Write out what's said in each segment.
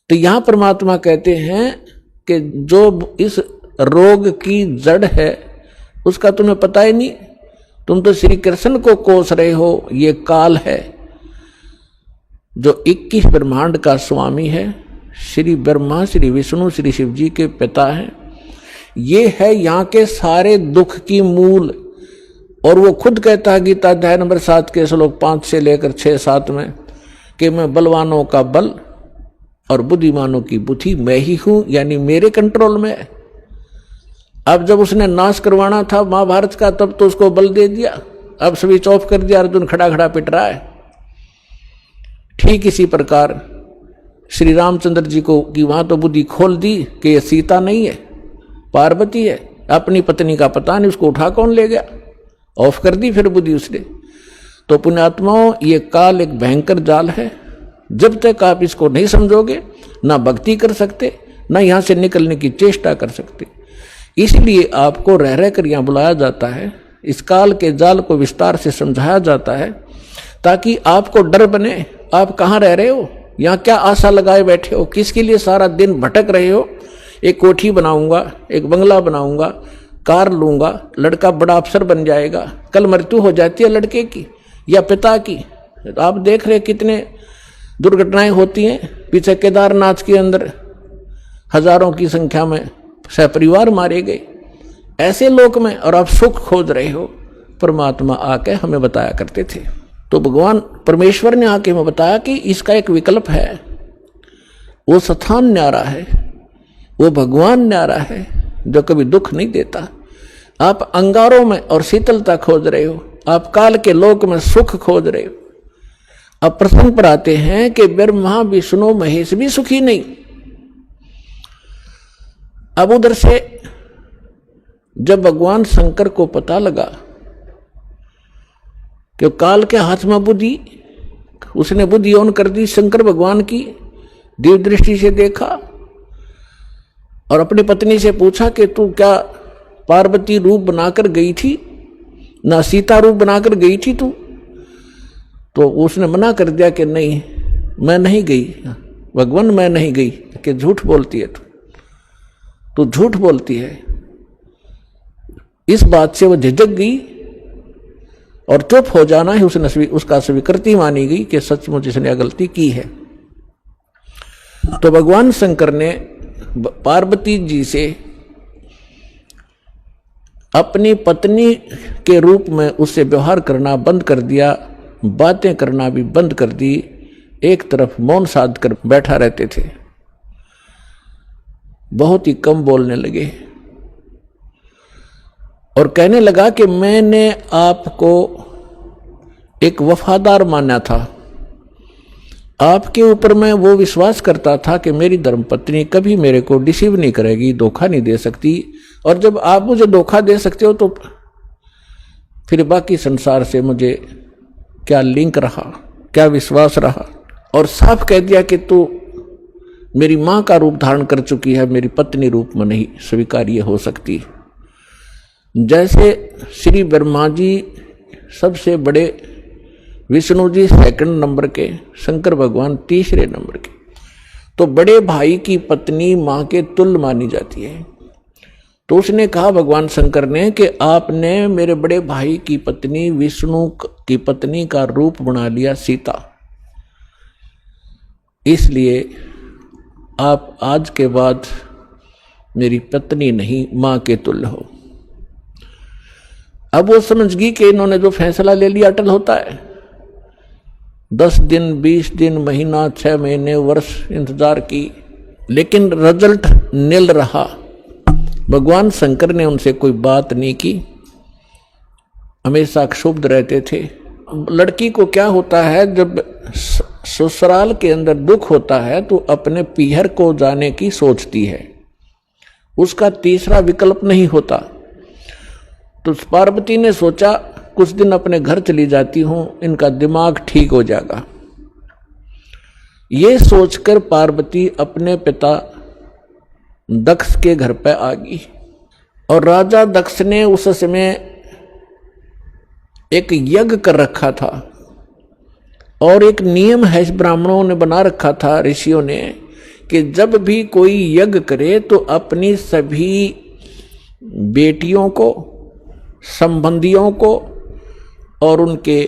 तो यहां परमात्मा कहते हैं कि जो इस रोग की जड़ है उसका तुम्हें पता ही नहीं, तुम तो श्री कृष्ण को कोस रहे हो। ये काल है जो 21 ब्रह्मांड का स्वामी है, श्री ब्रह्मा, श्री विष्णु, श्री शिव जी के पिता हैं। ये है यहाँ के सारे दुख की मूल। और वो खुद कहता है गीता अध्याय नंबर 7 के श्लोक 5 से लेकर 6-7 में कि मैं बलवानों का बल और बुद्धिमानों की बुद्धि मैं ही हूं, यानी मेरे कंट्रोल में है। अब जब उसने नाश करवाना था महाभारत का तब तो उसको बल दे दिया, अब स्विच ऑफ कर दिया, अर्जुन खड़ा खड़ा पिट रहा है। ठीक इसी प्रकार श्री रामचंद्र जी को कि वहां तो बुद्धि खोल दी कि ये सीता नहीं है, पार्वती है, अपनी पत्नी का पता नहीं, उसको उठा कौन ले गया, ऑफ कर दी फिर बुद्धि उसने। तो पुण्यात्माओं, ये काल एक भयंकर जाल है। जब तक आप इसको नहीं समझोगे ना भक्ति कर सकते, ना यहां से निकलने की चेष्टा कर सकते। इसलिए आपको रह रह कर यहां बुलाया जाता है, इस काल के जाल को विस्तार से समझाया जाता है ताकि आपको डर बने। आप कहाँ रह रहे हो, यहाँ क्या आशा लगाए बैठे हो, किसके लिए सारा दिन भटक रहे हो। एक कोठी बनाऊंगा, एक बंगला बनाऊंगा, कार लूंगा, लड़का बड़ा अफसर बन जाएगा, कल मृत्यु हो जाती है लड़के की या पिता की। तो आप देख रहे कितने दुर्घटनाएं होती हैं। पीछे केदारनाथ के अंदर हजारों की संख्या में सहपरिवार मारे गए ऐसे लोक में, और आप सुख खोज रहे हो। परमात्मा आके हमें बताया करते थे, तो भगवान परमेश्वर ने आके हमें बताया कि इसका एक विकल्प है। वो स्थान न्यारा है, वो भगवान न्यारा है जो कभी दुख नहीं देता। आप अंगारों में और शीतलता खोज रहे हो, आप काल के लोक में सुख खोज रहे हो। अब प्रसंग पर आते हैं कि ब्रह्मा विष्णु महेश भी सुखी नहीं। अब उधर से जब भगवान शंकर को पता लगा कि काल के हाथ में बुद्धि, उसने बुद्धि ऑन कर दी शंकर भगवान की, दिव्य दृष्टि से देखा और अपनी पत्नी से पूछा कि तू क्या पार्वती रूप बनाकर गई थी, ना सीता रूप बनाकर गई थी तू? तो उसने मना कर दिया कि नहीं, मैं नहीं गई भगवान, मैं नहीं गई। कि झूठ बोलती है तू झूठ बोलती है। इस बात से वो झिझक गई और चुप हो जाना ही उसका स्वीकृति मानी गई कि सचमुच इसने गलती की है। तो भगवान शंकर ने पार्वती जी से अपनी पत्नी के रूप में उससे व्यवहार करना बंद कर दिया, बातें करना भी बंद कर दी। एक तरफ मौन साध कर बैठा रहते थे, बहुत ही कम बोलने लगे और कहने लगा कि मैंने आपको एक वफादार माना था, आपके ऊपर मैं वो विश्वास करता था कि मेरी धर्मपत्नी कभी मेरे को डिसीव नहीं करेगी, धोखा नहीं दे सकती। और जब आप मुझे धोखा दे सकते हो तो फिर बाकी संसार से मुझे क्या लिंक रहा, क्या विश्वास रहा। और साफ कह दिया कि तू मेरी मां का रूप धारण कर चुकी है, मेरी पत्नी रूप में नहीं स्वीकार्य हो सकती। जैसे श्री ब्रह्मा जी सबसे बड़े, विष्णु जी सेकंड नंबर के, शंकर भगवान तीसरे नंबर के, तो बड़े भाई की पत्नी मां के तुल्य मानी जाती है। तो उसने कहा भगवान शंकर ने कि आपने मेरे बड़े भाई की पत्नी विष्णु की पत्नी का रूप बना लिया सीता, इसलिए आप आज के बाद मेरी पत्नी नहीं मां के तुल्य हो। अब वो समझ गई कि इन्होंने जो फैसला ले लिया अटल होता है। 10 दिन 20 दिन महीना 6 महीने वर्ष इंतजार की, लेकिन रिजल्ट नील रहा। भगवान शंकर ने उनसे कोई बात नहीं की, हमेशा क्षुब्ध रहते थे। लड़की को क्या होता है, जब ससुराल के अंदर दुख होता है तो अपने पीहर को जाने की सोचती है, उसका तीसरा विकल्प नहीं होता। तो पार्वती ने सोचा कुछ दिन अपने घर चली जाती हूं, इनका दिमाग ठीक हो जाएगा। ये सोचकर पार्वती अपने पिता दक्ष के घर पे आ गई। और राजा दक्ष ने उस समय एक यज्ञ कर रखा था और एक नियम है ब्राह्मणों ने बना रखा था, ऋषियों ने, कि जब भी कोई यज्ञ करे तो अपनी सभी बेटियों को, संबंधियों को और उनके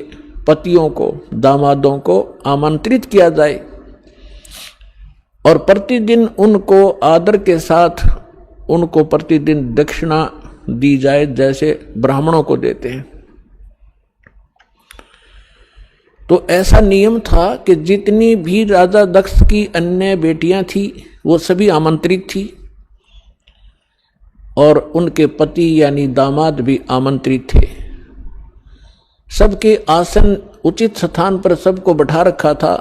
पतियों को, दामादों को आमंत्रित किया जाए और प्रतिदिन उनको आदर के साथ उनको प्रतिदिन दक्षिणा दी जाए जैसे ब्राह्मणों को देते हैं। तो ऐसा नियम था कि जितनी भी राजा दक्ष की अन्य बेटियां थी वो सभी आमंत्रित थी और उनके पति यानी दामाद भी आमंत्रित थे। सबके आसन उचित स्थान पर सबको बैठा रखा था।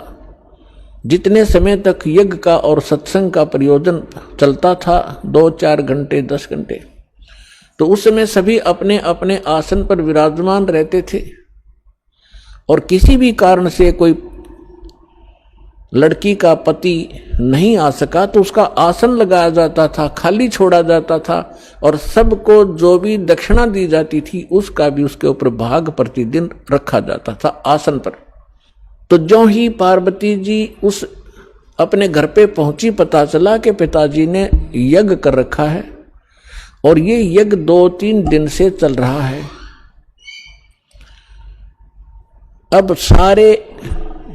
जितने समय तक यज्ञ का और सत्संग का प्रयोजन चलता था, 2-4 घंटे 10 घंटे, तो उस समय सभी अपने अपने आसन पर विराजमान रहते थे और किसी भी कारण से कोई लड़की का पति नहीं आ सका तो उसका आसन लगाया जाता था, खाली छोड़ा जाता था और सबको जो भी दक्षिणा दी जाती थी उसका भी उसके ऊपर भाग प्रतिदिन रखा जाता था आसन पर। तो ज्यों ही पार्वती जी उस अपने घर पे पहुंची, पता चला कि पिताजी ने यज्ञ कर रखा है और ये यज्ञ 2-3 दिन से चल रहा है। अब सारे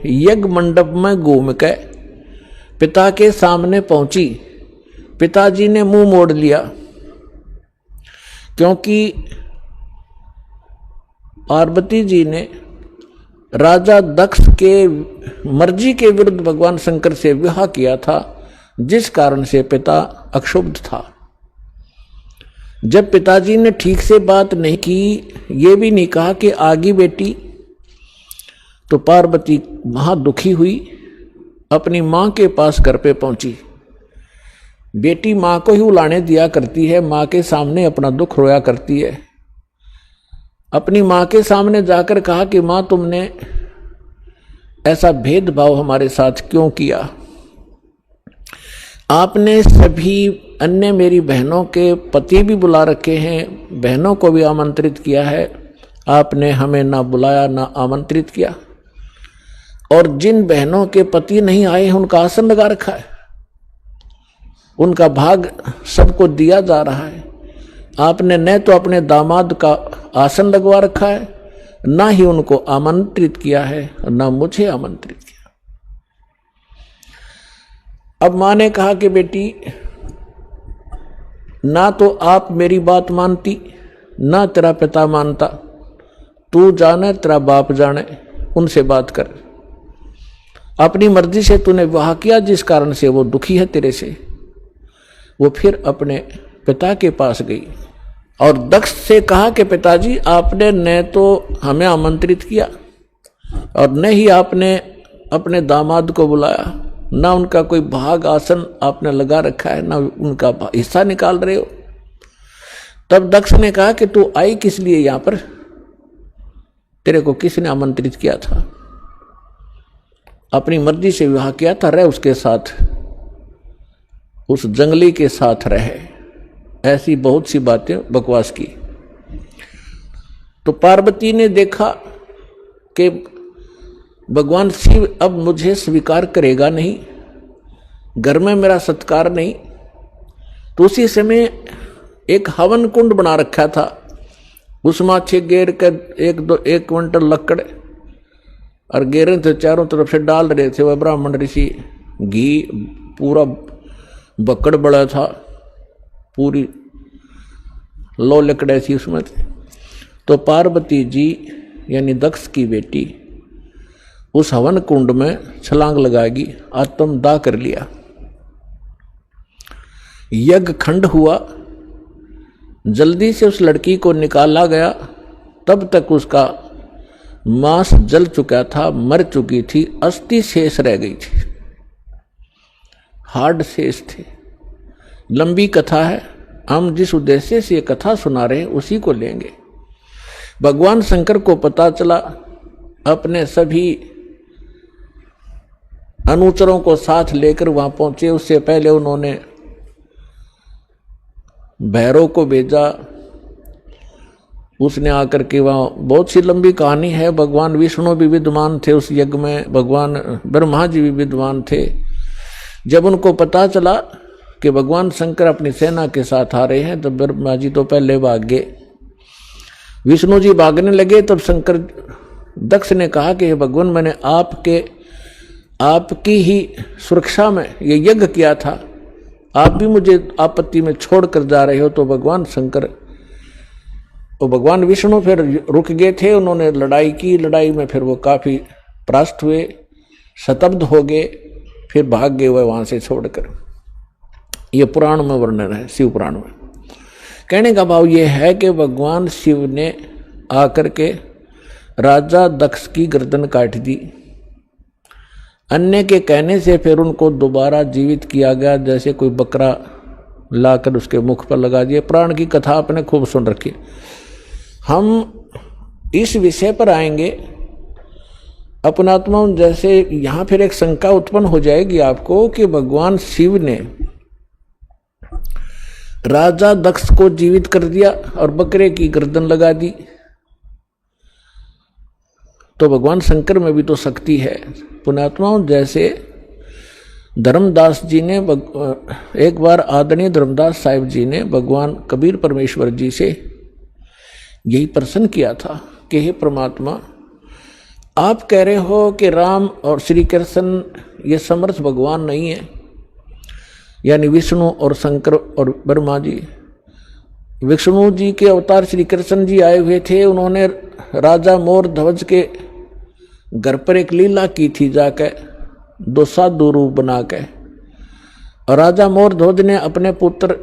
यज्ञ मंडप में घूम के पिता के सामने पहुंची। पिताजी ने मुंह मोड़ लिया क्योंकि पार्वती जी ने राजा दक्ष के मर्जी के विरुद्ध भगवान शंकर से विवाह किया था, जिस कारण से पिता अक्षुब्ध था। जब पिताजी ने ठीक से बात नहीं की, ये भी नहीं कहा कि आगी बेटी, तो पार्वती महादुखी हुई, अपनी मां के पास घर पे पहुंची। बेटी मां को ही उलाने दिया करती है, मां के सामने अपना दुख रोया करती है। अपनी मां के सामने जाकर कहा कि मां, तुमने ऐसा भेदभाव हमारे साथ क्यों किया? आपने सभी अन्य मेरी बहनों के पति भी बुला रखे हैं, बहनों को भी आमंत्रित किया है, आपने हमें ना बुलाया ना आमंत्रित किया। और जिन बहनों के पति नहीं आए हैं उनका आसन लगा रखा है, उनका भाग सबको दिया जा रहा है। आपने न तो अपने दामाद का आसन लगवा रखा है, ना ही उनको आमंत्रित किया है, ना मुझे आमंत्रित किया। अब मां ने कहा कि बेटी, ना तो आप मेरी बात मानती, ना तेरा पिता मानता, तू जाने तेरा बाप जाने, उनसे बात कर। अपनी मर्जी से तूने विवाह किया, जिस कारण से वो दुखी है तेरे से। वो फिर अपने पिता के पास गई और दक्ष से कहा कि पिताजी, आपने न तो हमें आमंत्रित किया और न ही आपने अपने दामाद को बुलाया, ना उनका कोई भाग आसन आपने लगा रखा है, ना उनका हिस्सा निकाल रहे हो। तब दक्ष ने कहा कि तू आई किस लिए यहां पर? तेरे को किसने आमंत्रित किया था? अपनी मर्जी से विवाह किया था, रह उसके साथ, उस जंगली के साथ रहे। ऐसी बहुत सी बातें बकवास की। तो पार्वती ने देखा कि भगवान शिव अब मुझे स्वीकार करेगा नहीं, घर में मेरा सत्कार नहीं, तो उसी समय एक हवन कुंड बना रखा था। उसमें 6 गेर के 1 क्विंटल लकड़ और गेरे थे, चारों तरफ से डाल रहे थे वह ब्राह्मण ऋषि। घी पूरा बकड़ बड़ा था, पूरी लो लकड़े थी उसमें। तो पार्वती जी यानी दक्ष की बेटी उस हवन कुंड में छलांग लगाएगी, आत्मदाह कर लिया। यज्ञ खंड हुआ, जल्दी से उस लड़की को निकाला गया। तब तक उसका मांस जल चुका था, मर चुकी थी, अस्थि शेष रह गई थी, हार्ड शेष थे। लंबी कथा है, हम जिस उद्देश्य से ये कथा सुना रहे हैं उसी को लेंगे। भगवान शंकर को पता चला, अपने सभी अनुचरों को साथ लेकर वहां पहुंचे। उससे पहले उन्होंने भैरव को भेजा, उसने आकर के वहाँ, बहुत सी लंबी कहानी है। भगवान विष्णु भी विद्वान थे उस यज्ञ में, भगवान ब्रह्मा जी भी विद्वान थे। जब उनको पता चला कि भगवान शंकर अपनी सेना के साथ आ रहे हैं, तब ब्रह्मा जी तो पहले भाग गए। विष्णु जी भागने लगे, तब शंकर दक्ष ने कहा कि भगवान, मैंने आपकी ही सुरक्षा में ये यज्ञ किया था, आप भी मुझे आपत्ति में छोड़कर जा रहे हो। तो भगवान शंकर और भगवान विष्णु फिर रुक गए थे, उन्होंने लड़ाई की। लड़ाई में फिर वो काफी परास्त हुए, शतब्द हो गए, फिर भाग गए हुए वहां से छोड़कर। ये पुराण में वर्णन है, शिव पुराण में। कहने का भाव ये है कि भगवान शिव ने आकर के राजा दक्ष की गर्दन काट दी। अन्य के कहने से फिर उनको दोबारा जीवित किया गया, जैसे कोई बकरा लाकर उसके मुख पर लगा दिया। पुराण की कथा आपने खूब सुन रखी। हम इस विषय पर आएंगे अपनात्मा। जैसे यहां फिर एक शंका उत्पन्न हो जाएगी आपको कि भगवान शिव ने राजा दक्ष को जीवित कर दिया और बकरे की गर्दन लगा दी, तो भगवान शंकर में भी तो शक्ति है। पुण्यात्माओं, जैसे धर्मदास जी ने एक बार आदरणीय धर्मदास साहिब जी ने भगवान कबीर परमेश्वर जी से यही प्रश्न किया था कि हे परमात्मा, आप कह रहे हो कि राम और श्री कृष्ण ये समर्थ भगवान नहीं है, यानी विष्णु और शंकर और ब्रह्मा जी। विष्णु जी के अवतार श्री कृष्ण जी आए हुए थे, उन्होंने राजा मोर ध्वज के घर पर एक लीला की थी, जाकर दो साधु रूप बना के। और राजा मोर ध्वज ने अपने पुत्र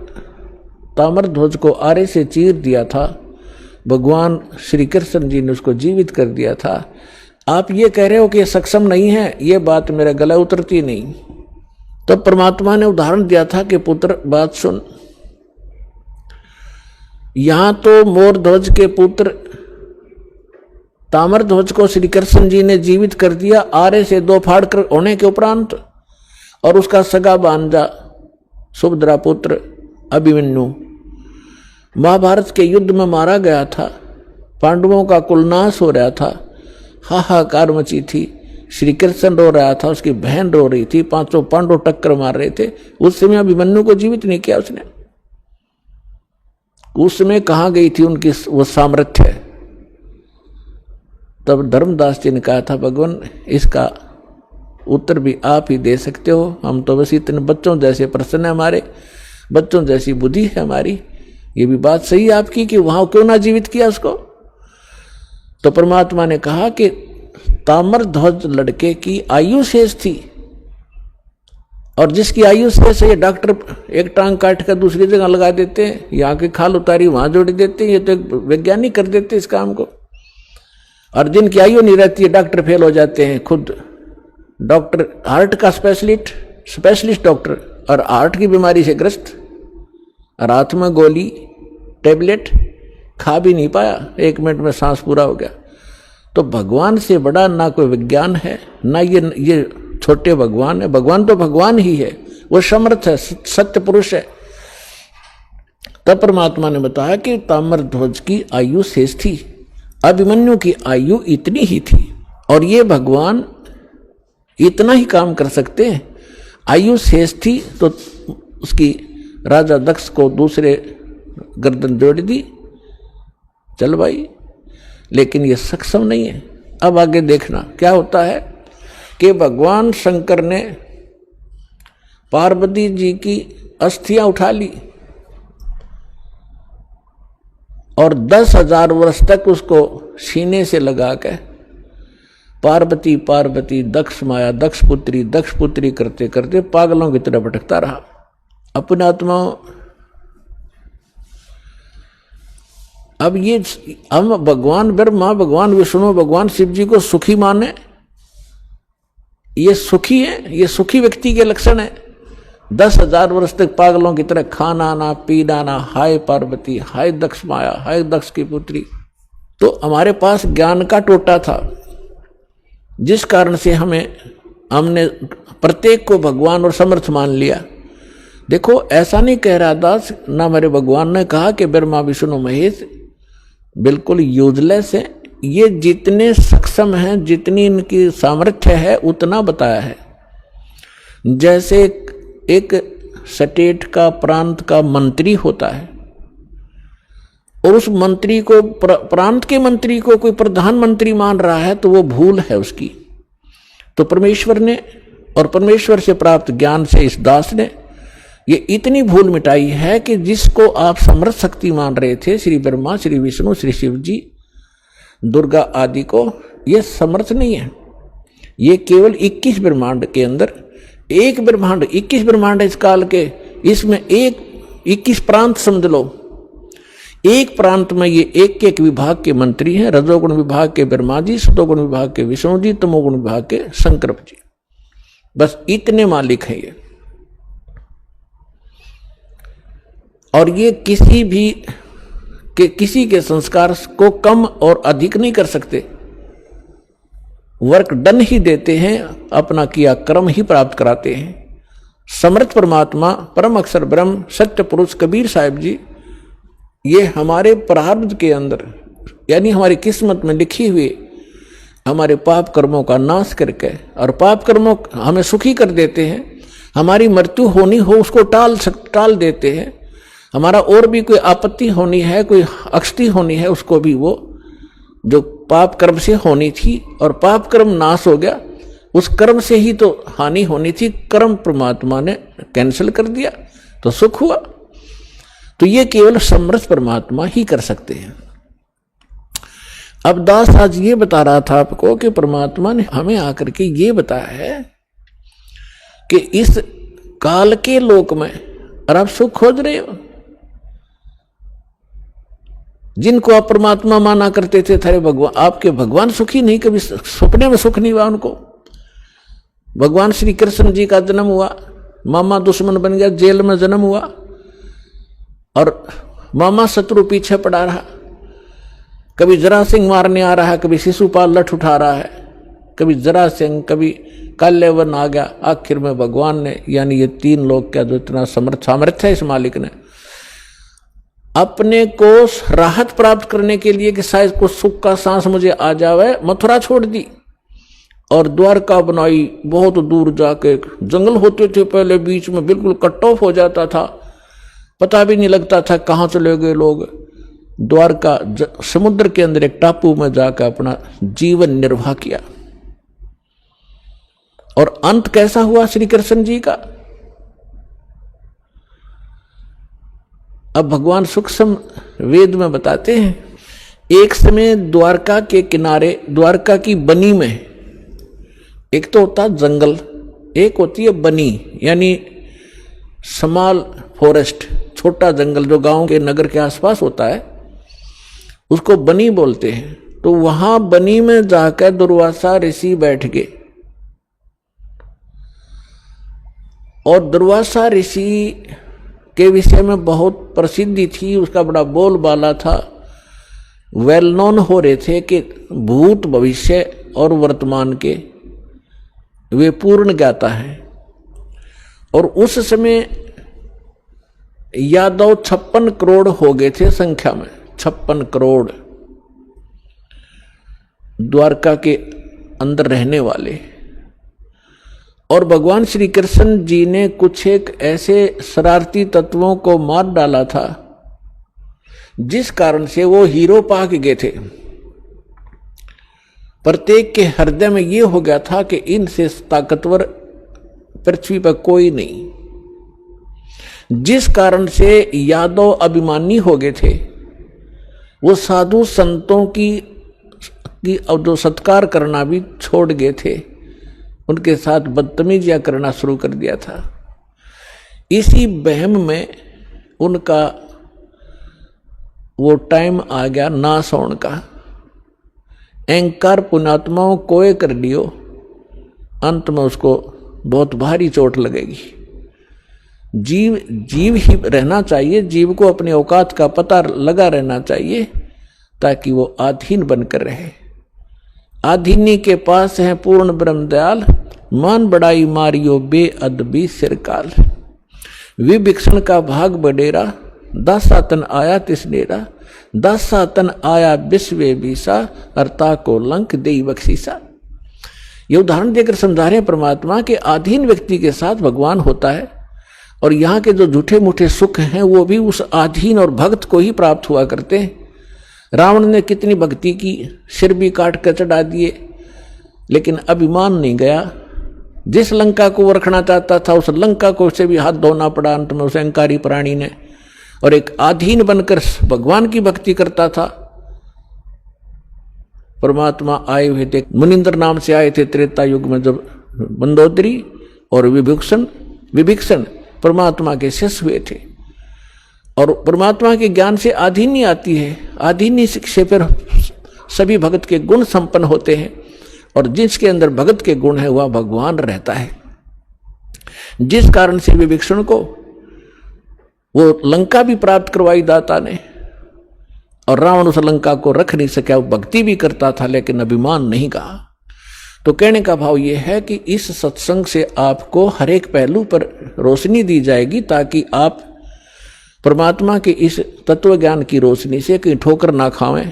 ताम्र ध्वज को आरे से चीर दिया था, भगवान श्री कृष्ण जी ने उसको जीवित कर दिया था। आप ये कह रहे हो कि सक्षम नहीं है, ये बात मेरे गले उतरती नहीं। तो परमात्मा ने उदाहरण दिया था कि पुत्र बात सुन, यहां तो मोर ध्वज के पुत्र ताम्र ध्वज को श्री कृष्ण जी ने जीवित कर दिया आरे से दो फाड़ कर होने के उपरांत, और उसका सगा भांजा सुभद्रा पुत्र अभिमन्यु महाभारत के युद्ध में मारा गया था। पांडवों का कुलनाश हो रहा था, हाहाकार मची थी। श्री कृष्ण रो रहा था, उसकी बहन रो रही थी, पांचों पांडव टक्कर मार रहे थे। उस समय अभिमन्यु को जीवित नहीं किया उसने। उस समय कहां गई थी उनकी वो सामर्थ्य? तब धर्मदास जी ने कहा था, भगवान इसका उत्तर भी आप ही दे सकते हो, हम तो बस इतने बच्चों जैसे प्रश्न है हमारे, बच्चों जैसी बुद्धि है हमारी। ये भी बात सही है आपकी कि वहां क्यों ना जीवित किया उसको। तो परमात्मा ने कहा कि ताम्र ध्वज लड़के की आयु शेष थी, और जिसकी आयु शेष है, ये डॉक्टर एक टांग काट कर दूसरी जगह लगा देते हैं, यहाँ की खाल उतारी वहां जोड़ देते हैं, ये तो एक वैज्ञानिक कर देते हैं इस काम को। और जिनकी आयु नहीं रहती है, डॉक्टर फेल हो जाते हैं। खुद डॉक्टर हार्ट का स्पेशलिस्ट डॉक्टर, और हार्ट की बीमारी से ग्रस्त, रात में गोली टेबलेट खा भी नहीं पाया, 1 मिनट में सांस पूरा हो गया। तो भगवान से बड़ा ना कोई विज्ञान है, ना ये छोटे भगवान है। भगवान तो भगवान ही है, वो समर्थ है, सत्य पुरुष है। तब परमात्मा ने बताया कि ताम्र ध्वज की आयु शेष थी, अभिमन्यु की आयु इतनी ही थी, और ये भगवान इतना ही काम कर सकते हैं। आयु शेष थी तो उसकी राजा दक्ष को दूसरे गर्दन जोड़ दी, चल भाई, लेकिन ये सक्षम नहीं है। अब आगे देखना क्या होता है कि भगवान शंकर ने पार्वती जी की अस्थियां उठा ली और 10,000 वर्ष तक उसको सीने से लगा के पार्वती पार्वती दक्ष माया दक्ष पुत्री करते करते पागलों की तरह भटकता रहा। अपने आत्माओं, अब ये हम भगवान ब्रह्मा, भगवान विष्णु, भगवान शिव जी को सुखी माने, ये सुखी है, ये सुखी व्यक्ति के लक्षण है। 10,000 वर्ष तक पागलों की तरह खाना ना पीना ना, हाय पार्वती, हाय दक्ष माया, हाय दक्ष की पुत्री। तो हमारे पास ज्ञान का टोटा था, जिस कारण से हमने प्रत्येक को भगवान और समर्थ मान लिया। देखो, ऐसा नहीं कह रहा दास, ना हमारे भगवान ने कहा कि ब्रह्मा विष्णु महेश बिल्कुल यूजलेस है। ये जितने सक्षम हैं, जितनी इनकी सामर्थ्य है, उतना बताया है। जैसे एक स्टेट का, प्रांत का मंत्री होता है और उस मंत्री को, प्रांत के मंत्री को कोई प्रधानमंत्री मान रहा है, तो वो भूल है उसकी। तो परमेश्वर ने और परमेश्वर से प्राप्त ज्ञान से इस दास ने ये इतनी भूल मिटाई है कि जिसको आप समर्थ शक्ति मान रहे थे, श्री ब्रह्मा, श्री विष्णु, श्री शिव जी, दुर्गा आदि को, ये समर्थ नहीं है। ये केवल 21 ब्रह्मांड के अंदर एक ब्रह्मांड, 21 ब्रह्मांड इस काल के, इसमें एक 21 प्रांत समझ लो। एक प्रांत में ये एक एक विभाग के मंत्री हैं। रजोगुण विभाग के ब्रह्मा जी, सतोगुण विभाग के विष्णु जी, तमोगुण विभाग के शंकर जी। बस इतने मालिक हैं ये। और ये किसी के संस्कार को कम और अधिक नहीं कर सकते। वर्क डन ही देते हैं, अपना किया कर्म ही प्राप्त कराते हैं। समर्थ परमात्मा, परम अक्षर ब्रह्म, सत्य पुरुष कबीर साहिब जी, ये हमारे प्रारब्ध के अंदर, यानी हमारी किस्मत में लिखी हुई हमारे पाप कर्मों का नाश करके, और पाप कर्मों हमें सुखी कर देते हैं। हमारी मृत्यु होनी हो उसको टाल देते हैं। हमारा और भी कोई आपत्ति होनी है, कोई अक्षति होनी है, उसको भी वो जो पाप कर्म से होनी थी और पाप कर्म नाश हो गया, उस कर्म से ही तो हानि होनी थी, कर्म परमात्मा ने कैंसिल कर दिया तो सुख हुआ। तो ये केवल समर्थ परमात्मा ही कर सकते हैं। अब दास आज ये बता रहा था आपको कि परमात्मा ने हमें आकर के ये बताया है कि इस काल के लोक में और आप सुख खोज रहे हो। जिनको आप परमात्मा माना करते थे, थारे भगवान, आपके भगवान सुखी नहीं, कभी सपने में सुख नहीं हुआ उनको। भगवान श्री कृष्ण जी का जन्म हुआ, मामा दुश्मन बन गया, जेल में जन्म हुआ और मामा शत्रु पीछे पड़ा रहा। कभी जरासिंह मारने आ रहा है, कभी शिशुपाल लठ उठा रहा है, कभी जरासिंह, कभी काल्यवन आ गया। आखिर में भगवान ने, यानी ये तीन लोग का जो इतना सामर्थ्य है इस मालिक ने, अपने को राहत प्राप्त करने के लिए कि शायद कुछ सुख का सांस मुझे आ जावे, मथुरा छोड़ दी और द्वारका बनाई। बहुत दूर जाके जंगल होते थे पहले, बीच में बिल्कुल कट ऑफ हो जाता था, पता भी नहीं लगता था कहाँ चले गए लोग। द्वारका समुद्र के अंदर एक टापू में जाकर अपना जीवन निर्वाह किया। और अंत कैसा हुआ श्री कृष्ण जी का? अब भगवान सूक्ष्म वेद में बताते हैं, एक समय द्वारका के किनारे, द्वारका की बनी में, एक तो होता जंगल, एक होती है बनी, यानी स्मॉल फॉरेस्ट, छोटा जंगल जो गांव के नगर के आसपास होता है, उसको बनी बोलते हैं। तो वहां बनी में जाकर दुर्वासा ऋषि बैठ गए और दुर्वासा ऋषि के विषय में बहुत प्रसिद्धि थी, उसका बड़ा बोलबाला था। वेल नोन हो रहे थे कि भूत, भविष्य और वर्तमान के वे पूर्ण ज्ञाता है। और उस समय यादव 56 करोड़ हो गए थे संख्या में, 56 करोड़ द्वारका के अंदर रहने वाले। और भगवान श्री कृष्ण जी ने कुछ एक ऐसे शरारती तत्वों को मार डाला था जिस कारण से वो हीरो पाक गए थे। प्रत्येक के हृदय में ये हो गया था कि इनसे ताकतवर पृथ्वी पर कोई नहीं, जिस कारण से यादव अभिमानी हो गए थे। वो साधु संतों की जो सत्कार करना भी छोड़ गए थे, उनके साथ बदतमीजियां करना शुरू कर दिया था। इसी बहम में उनका वो टाइम आ गया नाश होने का। अहंकार पुण्यात्माओं कोय कर लियो, अंत में उसको बहुत भारी चोट लगेगी। जीव ही रहना चाहिए, जीव को अपने औकात का पता लगा रहना चाहिए ताकि वो आधीन बनकर रहे। आधीनी के पास है पूर्ण ब्रह्म दयाल, मान बड़ाई मारियो बेअदबी सिरकाल। विभिक्षण का भाग बडेरा, दासा तन आया तिसनेरा, दासा तन आया विश्वे बीसा, अर्ता को लंक देई बख्शीसा। ये उदाहरण देकर समझा रहे हैं परमात्मा के अधीन व्यक्ति के साथ भगवान होता है और यहाँ के जो झूठे मूठे सुख हैं वो भी उस आधीन और भक्त को ही प्राप्त हुआ करते हैं। रावण ने कितनी भक्ति की, सिर भी काट कर चढ़ा दिए, लेकिन अभिमान नहीं गया। जिस लंका को वो रखना चाहता था उस लंका को से भी हाथ धोना पड़ा अंत में उस अहंकारी प्राणी ने, और एक आधीन बनकर भगवान की भक्ति करता था। परमात्मा आए हुए थे, मुनिंद्र नाम से आए थे त्रेता युग में, जब मंदोदरी और विभीषण परमात्मा के शिष्य हुए थे। और परमात्मा के ज्ञान से आधीनी आती है, आधीनी शिक्षा पर सभी भगत के गुण संपन्न होते हैं, और जिसके अंदर भगत के गुण है वह भगवान रहता है। जिस कारण से विभीषण को वो लंका भी प्राप्त करवाई दाता ने, और रावण उस लंका को रख नहीं सका। वो भक्ति भी करता था लेकिन अभिमान नहीं कहा। तो कहने का भाव ये है कि इस सत्संग से आपको हर एक पहलू पर रोशनी दी जाएगी, ताकि आप परमात्मा के इस तत्व ज्ञान की रोशनी से कहीं ठोकर ना खावें,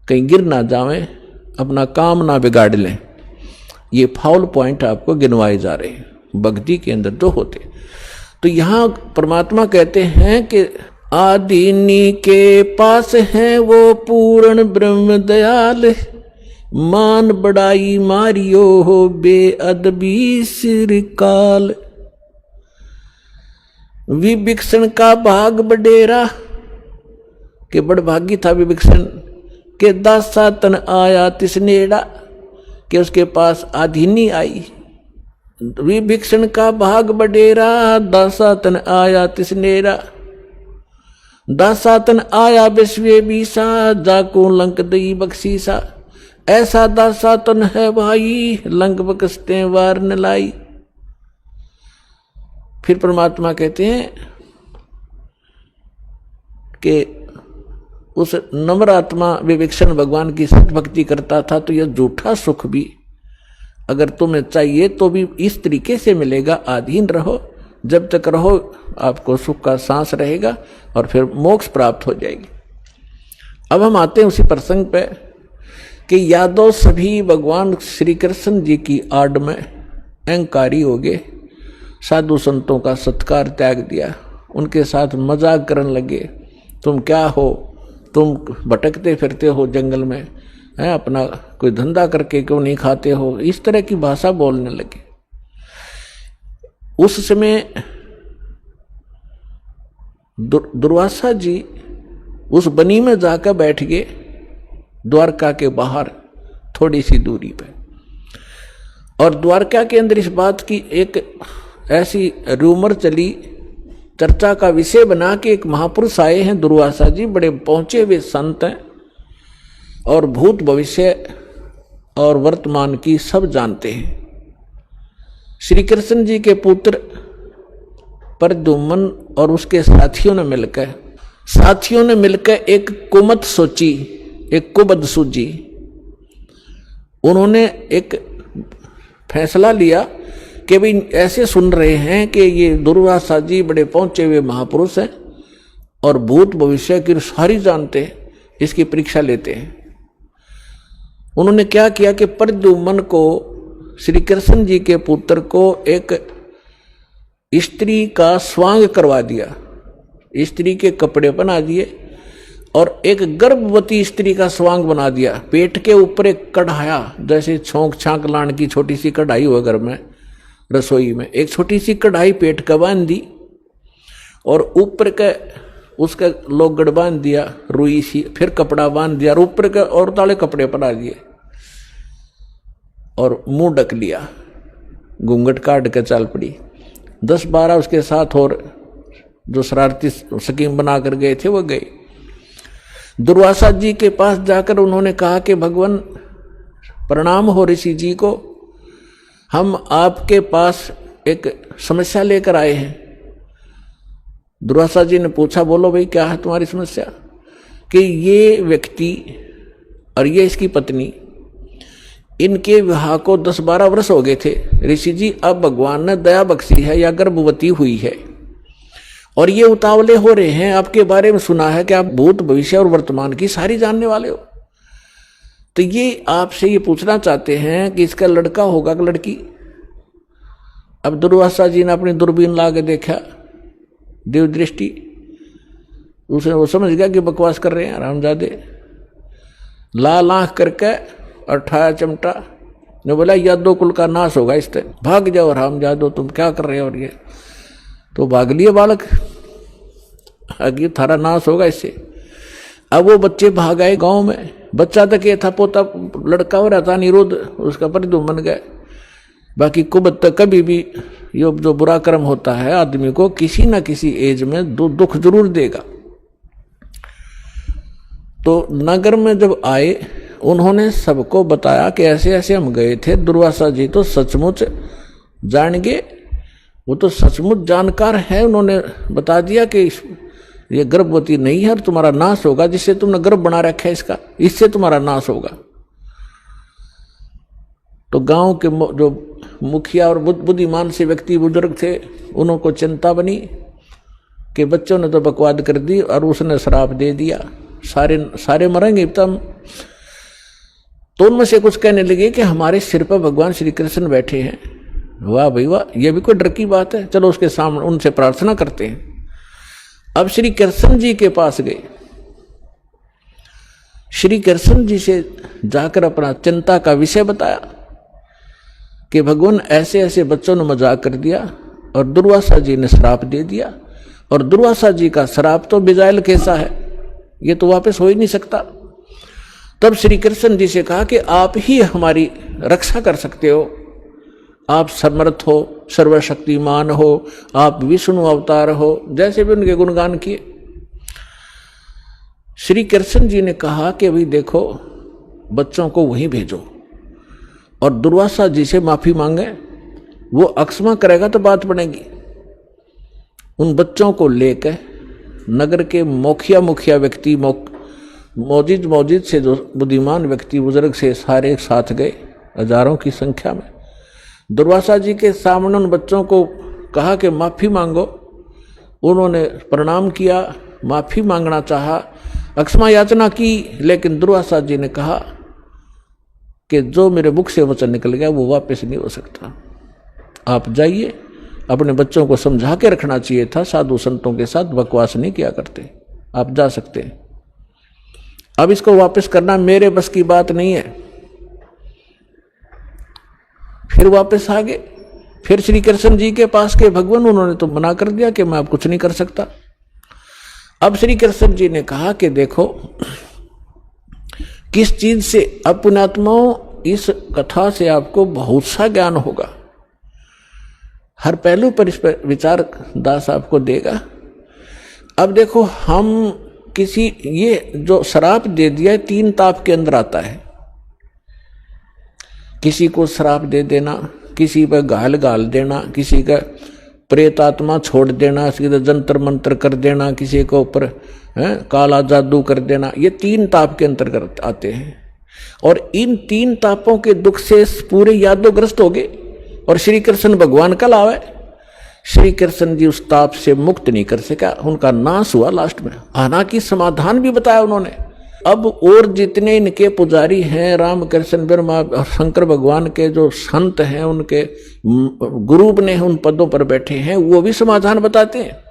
कहीं गिर ना जावें, अपना काम ना बिगाड़ लें। ये फाउल पॉइंट आपको गिनवाए जा रहे हैं भक्ति के अंदर जो होते। तो यहाँ परमात्मा कहते हैं कि आदिनी के पास है वो पूर्ण ब्रह्म दयाल, मान बड़ाई मारियो हो बेअदबी सिर काल। विभीषण का भाग बडेरा, के बड़भागी था विभीषण, के दासा तन आया तिसनेड़ा, के उसके पास आधीनी आई। विभीषण का भाग बडेरा, दासा तन आया तिसनेड़ा, दासा तन आया विश्वे बीसा, जाको लंक दई बख्शीसा। ऐसा दासा तन है भाई, लंक बकसते वार न लाई। फिर परमात्मा कहते हैं कि उस नम्र आत्मा विभीषण भगवान की सत भक्ति करता था, तो यह झूठा सुख भी अगर तुम्हें चाहिए तो भी इस तरीके से मिलेगा। अधीन रहो, जब तक रहो आपको सुख का सांस रहेगा और फिर मोक्ष प्राप्त हो जाएगी। अब हम आते हैं उसी प्रसंग पे कि यादव सभी भगवान श्री कृष्ण जी की आड़ में अहंकारी हो गए, साधु संतों का सत्कार त्याग दिया, उनके साथ मजाक करने लगे। तुम क्या हो, तुम भटकते फिरते हो जंगल में, है अपना कोई धंधा करके क्यों नहीं खाते हो, इस तरह की भाषा बोलने लगे। उस समय दुर्वासा जी उस बनी में जाकर बैठ गए, द्वारका के बाहर थोड़ी सी दूरी पे। और द्वारका के अंदर इस बात की एक ऐसी रूमर चली, चर्चा का विषय बना के एक महापुरुष आए हैं दुर्वासा जी, बड़े पहुंचे हुए संत हैं और भूत भविष्य और वर्तमान की सब जानते हैं। श्री कृष्ण जी के पुत्र प्रद्युम्न और उसके साथियों ने मिलकर एक कुमत सोची, एक कुबद सूझी। उन्होंने एक फैसला लिया कि भाई ऐसे सुन रहे हैं कि ये दुर्वासा जी बड़े पहुंचे हुए महापुरुष हैं और भूत भविष्य की सारी जानते हैं, इसकी परीक्षा लेते हैं। उन्होंने क्या किया कि प्रद्युम्न को, श्री कृष्ण जी के पुत्र को, एक स्त्री का स्वांग करवा दिया, स्त्री के कपड़े बना दिए और एक गर्भवती स्त्री का स्वांग बना दिया। पेट के ऊपर एक कढ़ाया, जैसे छोंक छांक लाने की छोटी सी कढ़ाई हो घर में रसोई में, एक छोटी सी कढ़ाई पेट का बांध दी और ऊपर का उसका लोगड़ बांध दिया रुई सी, फिर कपड़ा बांध दिया और ऊपर के और ताले कपड़े पड़ा दिए और मुंह ढक लिया, घूंघट काट के चल पड़ी। 10-12 उसके साथ और जो शरारती स्कीम बना कर गए थे वो गए। दुर्वासा जी के पास जाकर उन्होंने कहा कि भगवान प्रणाम हो ऋषि जी को, हम आपके पास एक समस्या लेकर आए हैं। दुर्वासा जी ने पूछा, बोलो भाई क्या है तुम्हारी समस्या? कि ये व्यक्ति और ये इसकी पत्नी, इनके विवाह को 10-12 वर्ष हो गए थे ऋषि जी, अब भगवान ने दया बख्शी है या गर्भवती हुई है और ये उतावले हो रहे हैं। आपके बारे में सुना है कि आप भूत भविष्य और वर्तमान की सारी जानने वाले हो, तो ये आपसे ये पूछना चाहते हैं कि इसका लड़का होगा कि लड़की। अब दुर्वासा जी ने अपनी दूरबीन ला के देखा, देव दृष्टि, उसने वो समझ गया कि बकवास कर रहे हैं रामजादे। लाल आंख करके और ठाया चिमटा ने बोला यादव कुल का नाश होगा इससे, भाग जाओ रामजादो, तुम क्या कर रहे हो। और ये तो भाग लिए बालक, आगे थारा नाश होगा इससे। अब वो बच्चे भाग आए गांव में। बच्चा तक ये था, पोता लड़का हो रहा था निरुद्ध, उसका परिधुम बन गए। बाकी कुबत तक कभी भी ये जो बुरा कर्म होता है आदमी को किसी ना किसी एज में दुख जरूर देगा। तो नगर में जब आए उन्होंने सबको बताया कि ऐसे ऐसे हम गए थे। दुर्वासा जी तो सचमुच जान गए, वो तो सचमुच जानकार है। उन्होंने बता दिया कि ये गर्भवती नहीं है और तुम्हारा नाश होगा, जिससे तुमने गर्भ बना रखा है इसका, इससे तुम्हारा नाश होगा। तो गांव के जो मुखिया और बुद्धिमान से व्यक्ति बुजुर्ग थे, उनको चिंता बनी कि बच्चों ने तो बकवाद कर दी और उसने श्राप दे दिया, सारे मरेंगे तब। तो उनमें से कुछ कहने लगे कि हमारे सिर पर भगवान श्री कृष्ण बैठे हैं। वाह भाई वाह, यह भी कोई डर की बात है, चलो उसके सामने उनसे प्रार्थना करते हैं। अब श्री कृष्ण जी के पास गए। श्री कृष्ण जी से जाकर अपना चिंता का विषय बताया कि भगवान ऐसे ऐसे बच्चों ने मजाक कर दिया और दुर्वासा जी ने श्राप दे दिया, और दुर्वासा जी का श्राप तो बिजाइल कैसा है, ये तो वापस हो ही नहीं सकता। तब श्री कृष्ण जी से कहा कि आप ही हमारी रक्षा कर सकते हो, आप समर्थ हो, सर्वशक्तिमान हो, आप विष्णु अवतार हो, जैसे भी उनके गुणगान किए। श्री कृष्ण जी ने कहा कि अभी देखो बच्चों को वहीं भेजो और दुर्वासा जी से माफी मांगे, वो अक्षमा करेगा तो बात बनेगी। उन बच्चों को लेकर नगर के मुखिया व्यक्ति मौजिद से जो बुद्धिमान व्यक्ति बुजुर्ग से सारे एक साथ गए, हजारों की संख्या में। दुर्वासा जी के सामने उन बच्चों को कहा कि माफी मांगो। उन्होंने प्रणाम किया, माफी मांगना चाहा, अक्षमा याचना की, लेकिन दुर्वासा जी ने कहा कि जो मेरे मुख से वचन निकल गया वो वापस नहीं हो सकता। आप जाइए, अपने बच्चों को समझा के रखना चाहिए था, साधु संतों के साथ बकवास नहीं किया करते, आप जा सकते हैं। अब इसको वापस करना मेरे बस की बात नहीं है। फिर वापस आ गए, फिर श्री कृष्ण जी के पास के भगवान, उन्होंने तो मना कर दिया कि मैं अब कुछ नहीं कर सकता। अब श्री कृष्ण जी ने कहा कि देखो किस चीज से, अब पुण्यात्माओं इस कथा से आपको बहुत सा ज्ञान होगा, हर पहलू पर इस पर विचार दास आपको देगा। अब देखो हम किसी, ये जो श्राप दे दिया है 3 ताप के अंदर आता है। किसी को श्राप दे देना, किसी पर गाल देना, किसी का प्रेत आत्मा छोड़ देना, किसी का जंतर मंत्र कर देना, किसी के ऊपर काला जादू कर देना, ये 3 ताप के अंतर्गत आते हैं। और इन 3 तापों के दुख से पूरे यादवग्रस्त हो गए और श्री कृष्ण भगवान कल आवे। श्री कृष्ण जी उस ताप से मुक्त नहीं कर सका, उनका नाश हुआ लास्ट में। हालांकि समाधान भी बताया उन्होंने। अब और जितने इनके पुजारी हैं, रामकृष्ण ब्रह्मा और शंकर भगवान के जो संत हैं, उनके गुरु ने उन पदों पर बैठे हैं, वो भी समाधान बताते हैं।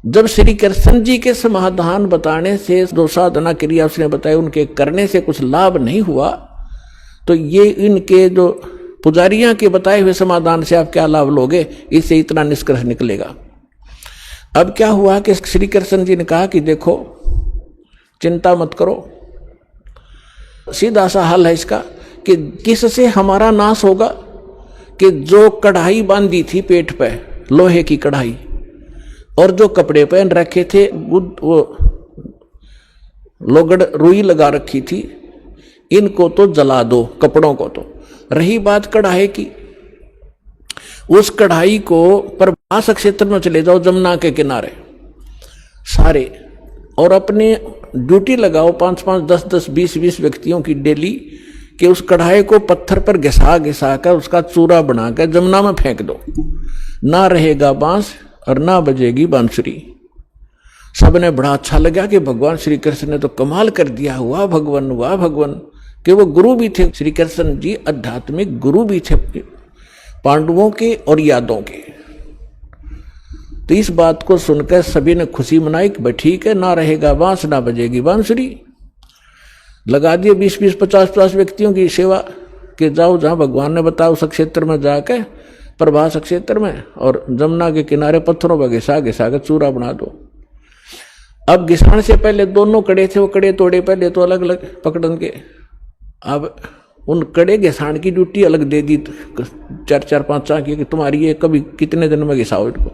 जब श्री कृष्ण जी के समाधान बताने से, जो साधना क्रिया उसने बताई, उनके करने से कुछ लाभ नहीं हुआ, तो ये इनके जो पुजारियां के बताए हुए समाधान से आप क्या लाभ लोगे, इससे इतना निष्कर्ष निकलेगा। अब क्या हुआ कि श्री कृष्ण जी ने कहा कि देखो चिंता मत करो, सीधा सा हल है इसका कि किससे हमारा नाश होगा, कि जो कढ़ाई बांधी थी पेट पे, लोहे की कढ़ाई, और जो कपड़े पहन रखे थे वो लोगड़ रुई लगा रखी थी, इनको तो जला दो, कपड़ों को तो। रही बात कढ़ाई की, उस कढ़ाई को प्रभास क्षेत्र में चले जाओ, जमुना के किनारे सारे, और अपने ड्यूटी लगाओ 5-5, 10-10, 20-20 व्यक्तियों की डेली, कि उस कढ़ाई को पत्थर पर घिसा कर उसका चूरा बनाकर जमुना में फेंक दो। ना रहेगा बांस और ना बजेगी बांसुरी। सबने बड़ा अच्छा लगा कि भगवान श्री कृष्ण ने तो कमाल कर दिया, हुआ भगवान, कि वो गुरु भी थे। श्री कृष्ण जी आध्यात्मिक गुरु भी थे, पांडवों के और यादों के। तो इस बात को सुनकर सभी ने खुशी मनाई कि भाई ठीक है, ना रहेगा बांस ना बजेगी बांसुरी। लगा दिए 20-20, 50-50 व्यक्तियों की सेवा कि जाओ जहां भगवान ने बताया उस क्षेत्र में जाके, प्रभास क्षेत्र में, और जमुना के किनारे पत्थरों पर घिसा घिसा कर चूरा बना दो। अब घिसाने से पहले दोनों कड़े थे, वो कड़े तोड़े पहले तो अलग अलग पकड़न के। अब उन कड़े घिसाण की ड्यूटी अलग दे दी 4-4, 5 की कि तुम्हारी ये कभी कितने दिन में घिसाओ इनको।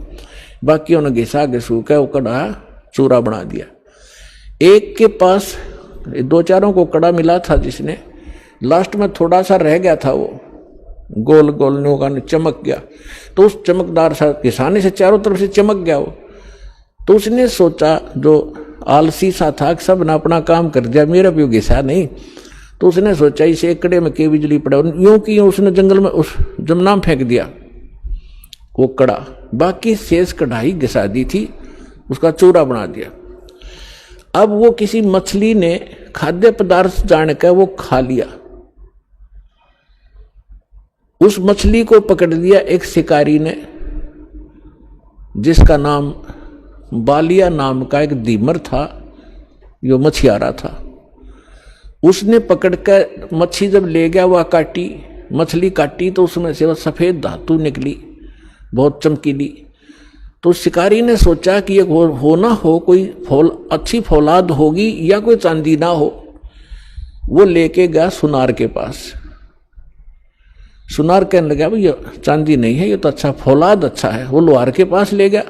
बाकी उन्होंने घिसा घिसू के वो कड़ा चूरा बना दिया। एक के पास 2-4 को कड़ा मिला था, जिसने लास्ट में थोड़ा सा रह गया था, वो गोल गोल नोका ने चमक गया। तो उस चमकदार सा घिसाने से चारों तरफ से चमक गया वो। तो उसने सोचा, जो आलसी सा था, सब ने अपना काम कर दिया, मेरा भी घिसा नहीं। तो उसने सोचा इसे एक कड़े में के बिजली पड़ा, यूं की उसने जंगल में उस जमुना में फेंक दिया वो कड़ा। बाकी शेष कढ़ाई घिसा दी थी, उसका चूरा बना दिया। अब वो किसी मछली ने खाद्य पदार्थ जानकर वो खा लिया। उस मछली को पकड़ लिया एक शिकारी ने, जिसका नाम बालिया नाम का एक दीमर था, जो मछियारा था। उसने पकड़कर मच्छी जब ले गया, वह काटी, मछली काटी तो उसमें से वह सफेद धातु निकली, बहुत चमकीली। तो शिकारी ने सोचा कि ये हो ना हो कोई अच्छी फौलाद होगी या कोई चांदी ना हो। वो लेके गया सुनार के पास। सुनार कहने लगा भाई ये चांदी नहीं है, ये तो अच्छा फौलाद अच्छा है। वो लोहार के पास ले गया।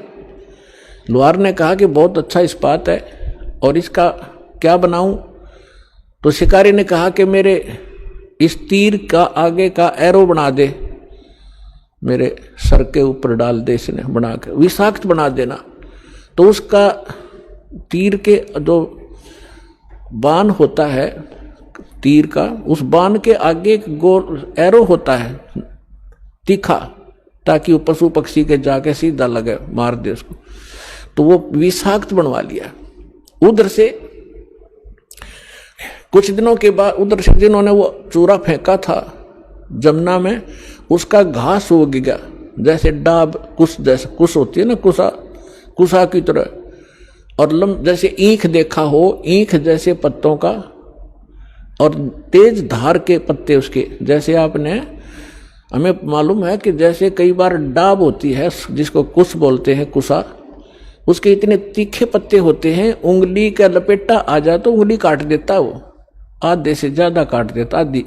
लोहार ने कहा कि बहुत अच्छा इस्पात है और इसका क्या बनाऊं। तो शिकारी ने कहा कि मेरे इस तीर का आगे का एरो बना दे, मेरे सर के ऊपर डाल दे, इसने बना के विषाक्त बना देना। तो उसका तीर के जो बाण होता है तीर का, उस बाण के आगे एक गोल एरो होता है तीखा, ताकि वो पशु पक्षी के जाके सीधा लगे, मार दे उसको। तो वो विषाक्त बनवा लिया। उधर से कुछ दिनों के बाद, उधर से जिन्होंने वो चूरा फेंका था जमुना में, उसका घास उग गया, जैसे डाब कुश, जैसे कुश होती है ना, कुशा की तरह, और जैसे ईख देखा हो, ईख जैसे पत्तों का, और तेज धार के पत्ते उसके। जैसे आपने, हमें मालूम है कि जैसे कई बार डाब होती है जिसको कुश बोलते हैं, कुशा, उसके इतने तीखे पत्ते होते हैं, उंगली का लपेटा आ जाए तो उंगली काट देता, वो आधे से ज्यादा काट देता, आधी,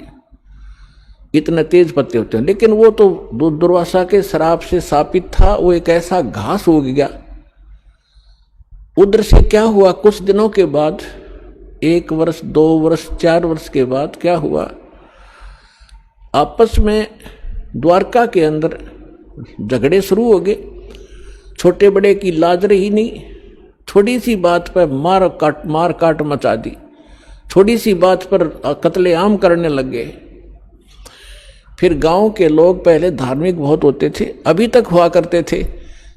इतने तेज पत्ते होते हैं। लेकिन वो तो दुर्वासा के श्राप से शापित था, वो एक ऐसा घास उग गया। उधर से क्या हुआ, कुछ दिनों के बाद, 1 वर्ष, 2 वर्ष, 4 वर्ष के बाद क्या हुआ, आपस में द्वारका के अंदर झगड़े शुरू हो गए। छोटे बड़े की लाज रही नहीं, थोड़ी सी बात पर मार काट मचा दी, थोड़ी सी बात पर कत्लेआम करने लग गए। फिर गांव के लोग पहले धार्मिक बहुत होते थे, अभी तक हुआ करते थे।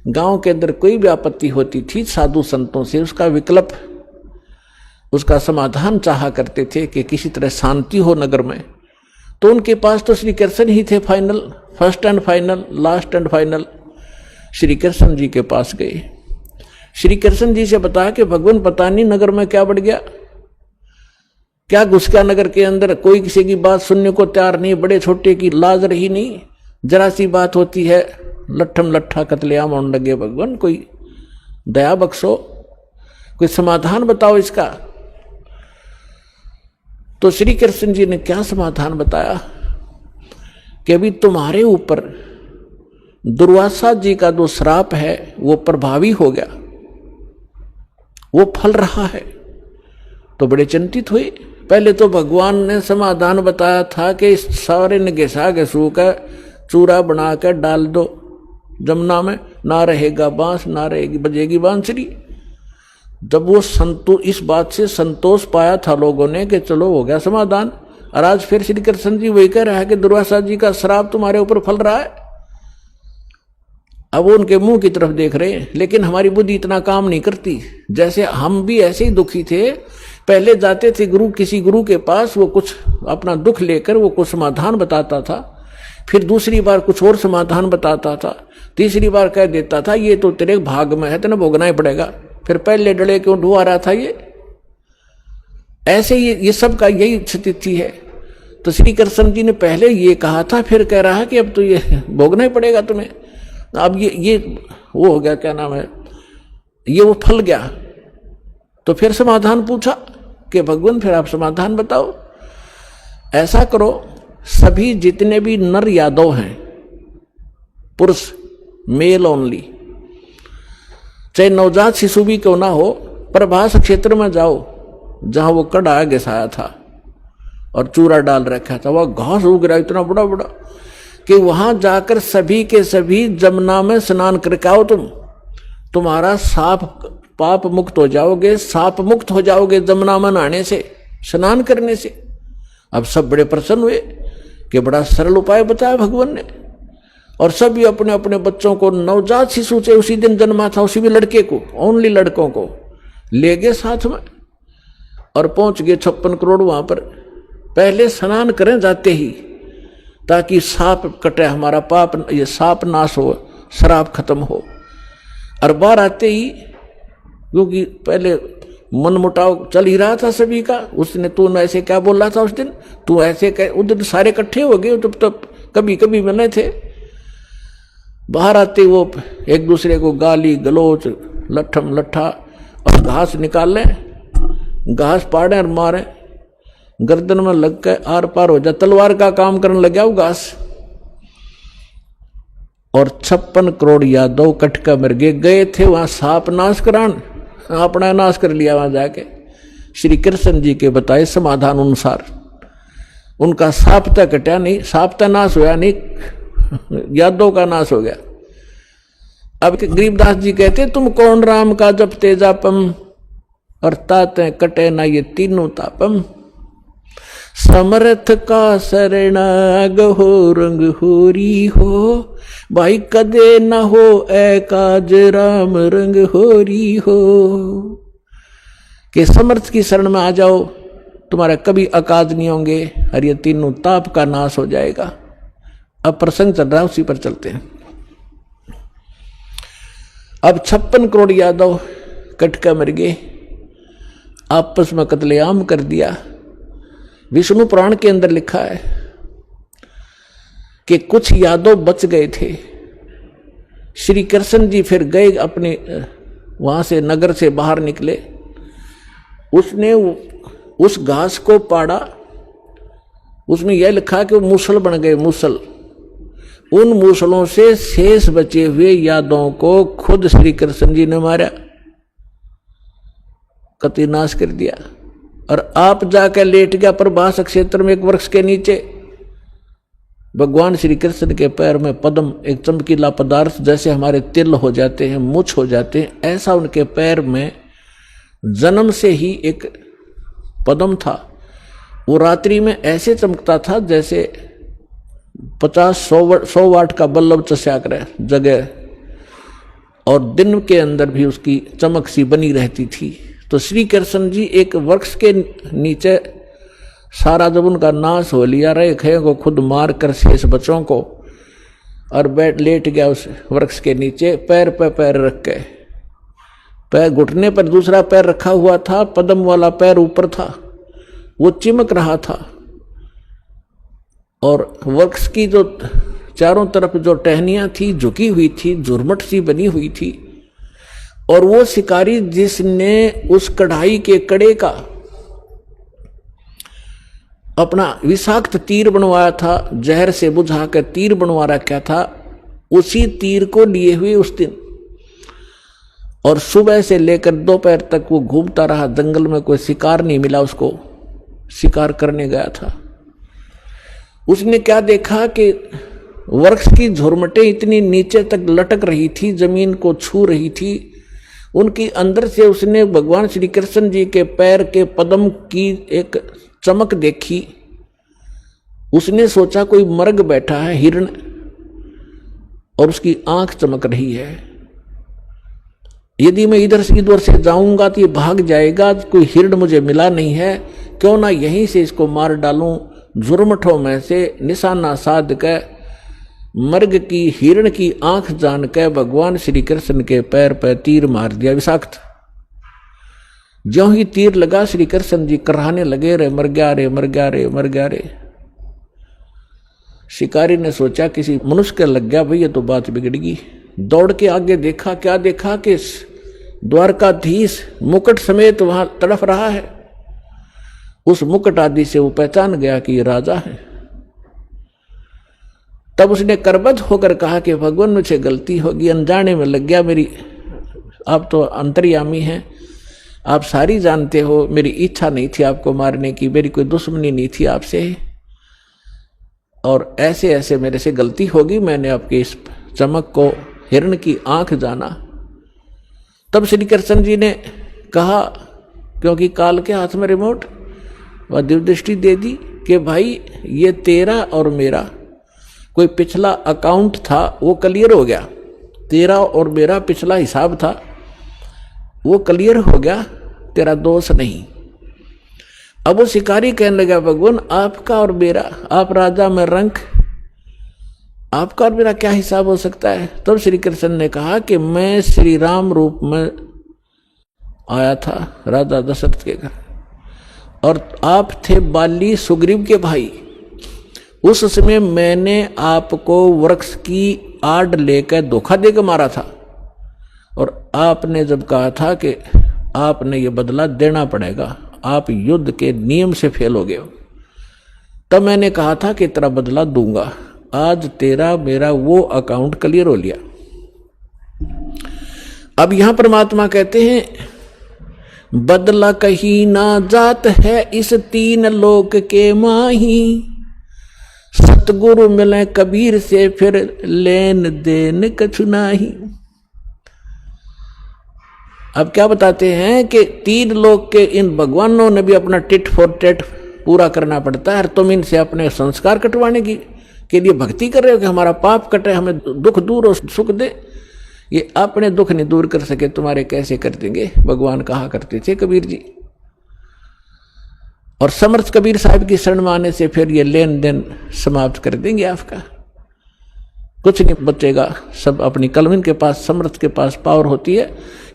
गांव के अंदर कोई भी आपत्ति होती थी, साधु संतों से उसका विकल्प, उसका समाधान चाहा करते थे कि किसी तरह शांति हो नगर में। तो उनके पास तो श्री कृष्ण ही थे final, first and final, last and final. Shri Krishna ji के पास गए। श्री कृष्ण जी से बताया कि भगवान पता नहीं नगर में क्या बढ़ गया, क्या घुस गया नगर के अंदर, कोई किसी की बात सुनने को तैयार नहीं, बड़े छोटे की लाज रही नहीं, जरा सी बात होती है लट्ठम लट्ठा कत्लेआम होने लगे। भगवान कोई दया बख्शो, कोई समाधान बताओ इसका। तो श्री कृष्ण जी ने क्या समाधान बताया कि अभी तुम्हारे ऊपर दुर्वासा जी का जो श्राप है वो प्रभावी हो गया, वो फल रहा है। तो बड़े चिंतित हुए। पहले तो भगवान ने समाधान बताया था कि सारे ने घिसा घिसू कर चूरा बना कर डाल दो जमुना में, ना रहेगा बांस, ना रहेगी बजेगी बांसुरी। जब वो इस बात से संतोष पाया था लोगों ने कि चलो हो गया समाधान, और आज फिर श्री कृष्ण जी वही कह रहा है कि दुर्वासा जी का श्राप तुम्हारे ऊपर फल रहा है। अब वो उनके मुंह की तरफ देख रहे हैं, लेकिन हमारी बुद्धि इतना काम नहीं करती। जैसे हम भी ऐसे ही दुखी थे, पहले जाते थे किसी गुरु के पास, वो कुछ अपना दुख लेकर वो कुछ समाधान बताता था, फिर दूसरी बार कुछ और समाधान बताता था, तीसरी बार कह देता था ये तो तेरे भाग में है, तेने भोगना ही पड़ेगा। फिर पहले डले क्यों ढुआ रहा था ये? ऐसे ये सब का यही स्थिति है। तो श्री कृष्ण जी ने पहले ये कहा था, फिर कह रहा है कि अब तो ये भोगना ही पड़ेगा तुम्हें। अब ये वो हो गया, क्या नाम है, ये वो फल गया। तो फिर समाधान पूछा कि भगवान फिर आप समाधान बताओ। ऐसा करो, सभी जितने भी नर यादव हैं, पुरुष, मेल ओनली, चाहे नवजात शिशु भी क्यों ना हो, प्रभास क्षेत्र में जाओ जहां वो कड़ा घिसाया था और चूरा डाल रखा था, वह घास उग रहा इतना बड़ा बड़ा कि वहां जाकर सभी के सभी जमुना में स्नान करके आओ। तुम्हारा साप पाप मुक्त हो जाओगे, साप मुक्त हो जाओगे जमुना में नहाने से, स्नान करने से। अब सब बड़े प्रसन्न हुए कि बड़ा सरल उपाय बताया भगवान ने। और सभी अपने अपने बच्चों को, नवजात शिशु से उसी दिन जन्मा था उसी भी लड़के को, ओनली लड़कों को ले गए साथ में और पहुंच गए 56 करोड़ वहां पर। पहले स्नान करें जाते ही, ताकि साप कटे, हमारा पाप, ये साप नाश हो, शराब खत्म हो। और बाहर आते ही, क्योंकि पहले मन मुटाव चल ही रहा था सभी का, उसने तू ऐसे क्या बोल रहा था उस दिन, तू ऐसे कह, उस दिन सारे इकट्ठे हो गए, तब कभी कभी मिले थे। बाहर आते वो एक दूसरे को गाली गलोच, लट्ठम लट्ठा, और घास निकाल लें, घास पाड़े और मारे, गर्दन में लग के आर पार हो जाए, तलवार का काम करने लग गया वो घास। और 56 करोड़ यादव कटका मर गए थे वहां साप नाश करान, अपना नाश कर लिया वहां जाके। श्री कृष्ण जी के बताए समाधान अनुसार उनका साप तक कटा नहीं, साप तक नाश होया नहीं, यादव का नाश हो गया। अब गरीबदास जी कहते, तुम कौन राम का जब तेजापम, और ताते कटे ना ये तीनों तापम। समर्थ का शरणाग हो रंग होरी हो, भाई कदे न हो एकाज राम रंग होरी हो। कि समर्थ की शरण में आ जाओ, तुम्हारे कभी अकाज नहीं होंगे और ये तीनों ताप का नाश हो जाएगा। अब प्रसंग चल रहा है, उसी पर चलते हैं। अब 56 करोड़ यादव कटका मर गए, आपस में कत्लेआम कर दिया। विष्णु पुराण के अंदर लिखा है कि कुछ यादव बच गए थे। श्री कृष्ण जी फिर गए अपने वहां से, नगर से बाहर निकले, उसने उस घास को पाड़ा, उसमें यह लिखा कि वो मूसल बन गए, मूसल। उन मूसलों से शेष बचे हुए यादवों को खुद श्री कृष्ण जी ने मारा, कति नाश कर दिया। और आप जाकर लेट गया प्रभास क्षेत्र में एक वृक्ष के नीचे। भगवान श्री कृष्ण के पैर में पद्म, एक चमकीला पदार्थ, जैसे हमारे तिल हो जाते हैं, मुछ हो जाते हैं, ऐसा उनके पैर में जन्म से ही एक पद्म था। वो रात्रि में ऐसे चमकता था जैसे 50-100 वाट का बल्ब चस्या करे जगह, और दिन के अंदर भी उसकी चमक सी बनी रहती थी। तो श्री कृष्ण जी एक वृक्ष के नीचे, सारा जब उनका नाश हो लिया, रहे खे को खुद मार कर शेष बच्चों को, और बैठ लेट गया उस वृक्ष के नीचे, पैर पे पैर रख के, पैर घुटने पर दूसरा पैर रखा हुआ था, पद्म वाला पैर ऊपर था, वो चिमक रहा था। और वृक्ष की जो चारों तरफ जो टहनियां थी झुकी हुई थी, झुरमट सी बनी हुई थी। और वो शिकारी जिसने उस कढ़ाई के कड़े का अपना विषाक्त तीर बनवाया था, जहर से बुझा कर तीर बनवा रखा था, उसी तीर को लिए हुए उस दिन, और सुबह से लेकर दोपहर तक वो घूमता रहा जंगल में, कोई शिकार नहीं मिला उसको, शिकार करने गया था। उसने क्या देखा कि वृक्ष की झुरमटें इतनी नीचे तक लटक रही थी, जमीन को छू रही थी, उनकी अंदर से उसने भगवान श्री कृष्ण जी के पैर के पद्म की एक चमक देखी। उसने सोचा कोई मर्ग बैठा है, हिरण, और उसकी आंख चमक रही है। यदि मैं इधर से उधर से जाऊंगा तो ये भाग जाएगा, कोई हिरण मुझे मिला नहीं है, क्यों ना यहीं से इसको मार डालूं। झुरमठों में से निशाना साध कर मर्ग की हिरण की आंख जान के भगवान श्री कृष्ण के पैर पर तीर मार दिया विषाक्त। ज्यों ही तीर लगा श्री कृष्ण जी कराहने लगे, रे मर गया रे, मर गया रे, मर गया रे। शिकारी ने सोचा किसी मनुष्य के लग गया भाई, ये तो बात बिगड़गी। दौड़ के आगे देखा, क्या देखा कि द्वारकाधीश मुकुट समेत वहां तड़फ रहा है। उस मुकुट आदि से वो पहचान गया कि ये राजा है। तब उसने करबद्ध होकर कहा कि भगवान मुझे गलती होगी, अनजाने में लग गया मेरी, आप तो अंतर्यामी हैं, आप सारी जानते हो, मेरी इच्छा नहीं थी आपको मारने की, मेरी कोई दुश्मनी नहीं थी आपसे, और ऐसे ऐसे मेरे से गलती होगी, मैंने आपके इस चमक को हिरण की आंख जाना। तब श्री कृष्ण जी ने कहा, क्योंकि काल के हाथ में रिमोट, वह दिव्य दृष्टि दे दी कि भाई ये तेरा और मेरा कोई पिछला अकाउंट था, वो क्लियर हो गया। तेरा और मेरा पिछला हिसाब था, वो क्लियर हो गया, तेरा दोष नहीं। अब वो शिकारी कहने लगा, भगवान आपका और मेरा, आप राजा में रंक, आपका और मेरा क्या हिसाब हो सकता है। तब श्री कृष्ण ने कहा कि मैं श्री राम रूप में आया था राजा दशरथ के घर, और आप थे बाली सुग्रीव के भाई। उस समय मैंने आपको वृक्ष की आड़ लेकर धोखा देकर मारा था, और आपने जब कहा था कि आपने ये बदला देना पड़ेगा, आप युद्ध के नियम से फेल हो गए हो, तब मैंने कहा था कि तेरा बदला दूंगा। आज तेरा मेरा वो अकाउंट क्लियर हो लिया। अब यहां परमात्मा कहते हैं, बदला कहीं ना जात है इस तीन लोक के माही, सतगुरु मिले कबीर से फिर लेन देन कछु नाही। अब क्या बताते हैं कि तीन लोग के इन भगवानों ने भी अपना टिट फॉर टेट पूरा करना पड़ता है, और तुम इनसे अपने संस्कार कटवाने की के लिए भक्ति कर रहे हो कि हमारा पाप कटे, हमें दुख दूर और सुख दे। ये अपने दुख नहीं दूर कर सके, तुम्हारे कैसे कर देंगे, भगवान कहा करते थे कबीर जी। और समर्थ कबीर साहब की शरण में आने से फिर ये लेन देन समाप्त कर देंगे, आपका कुछ नहीं बचेगा। सब अपनी कलम के पास, समर्थ के पास पावर होती है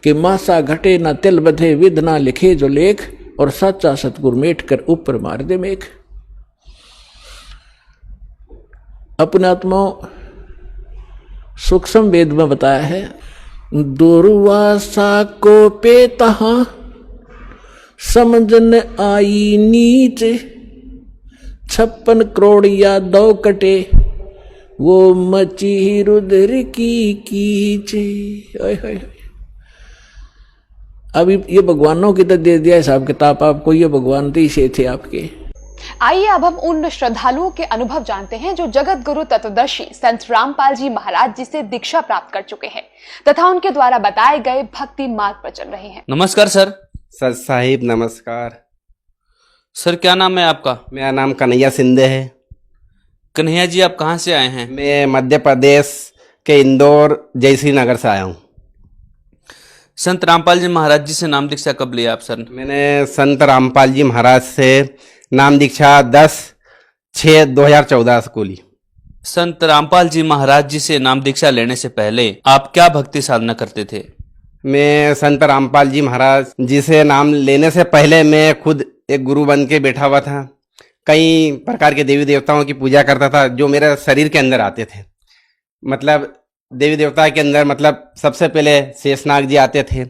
कि मासा घटे ना तिल बधे, विध ना लिखे जो लेख, और सच्चा सतगुरु मेट कर ऊपर मार दे मेघ। अपने आत्मा सूक्ष्म वेद में बताया है, दुर्वासा को पे तहा समझन आई नीच, 56 करोड़ या 2 कटे वो मची रुद्र की कीचे। अभी ये भगवानों की तो दे दिया हिसाब किताब आपको, ये भगवान तो इसे थे आपके। आइए अब हम उन श्रद्धालुओं के अनुभव जानते हैं जो जगत गुरु तत्वदर्शी संत रामपाल जी महाराज जी से दीक्षा प्राप्त कर चुके हैं तथा उनके द्वारा बताए गए भक्ति मार्ग पर चल रहे हैं। नमस्कार सर। सर साहिब नमस्कार। सर क्या नाम है आपका? मेरा नाम कन्हैया सिंधे है। कन्हैया जी आप कहाँ से आए हैं? मैं मध्य प्रदेश के इंदौर जयश्री नगर से आया हूँ। संत रामपाल जी महाराज जी से नाम दीक्षा कब लिया आप सर? मैंने संत रामपाल जी महाराज से नाम दीक्षा 10/6/2014 को ली। संत रामपाल जी महाराज जी से नाम दीक्षा लेने से पहले आप क्या भक्ति साधना करते थे? मैं संत रामपाल जी महाराज जी से नाम लेने से पहले मैं खुद एक गुरु बन के बैठा हुआ था। कई प्रकार के देवी देवताओं की पूजा करता था जो मेरे शरीर के अंदर आते थे। मतलब देवी देवता के अंदर मतलब सबसे पहले शेषनाग जी आते थे,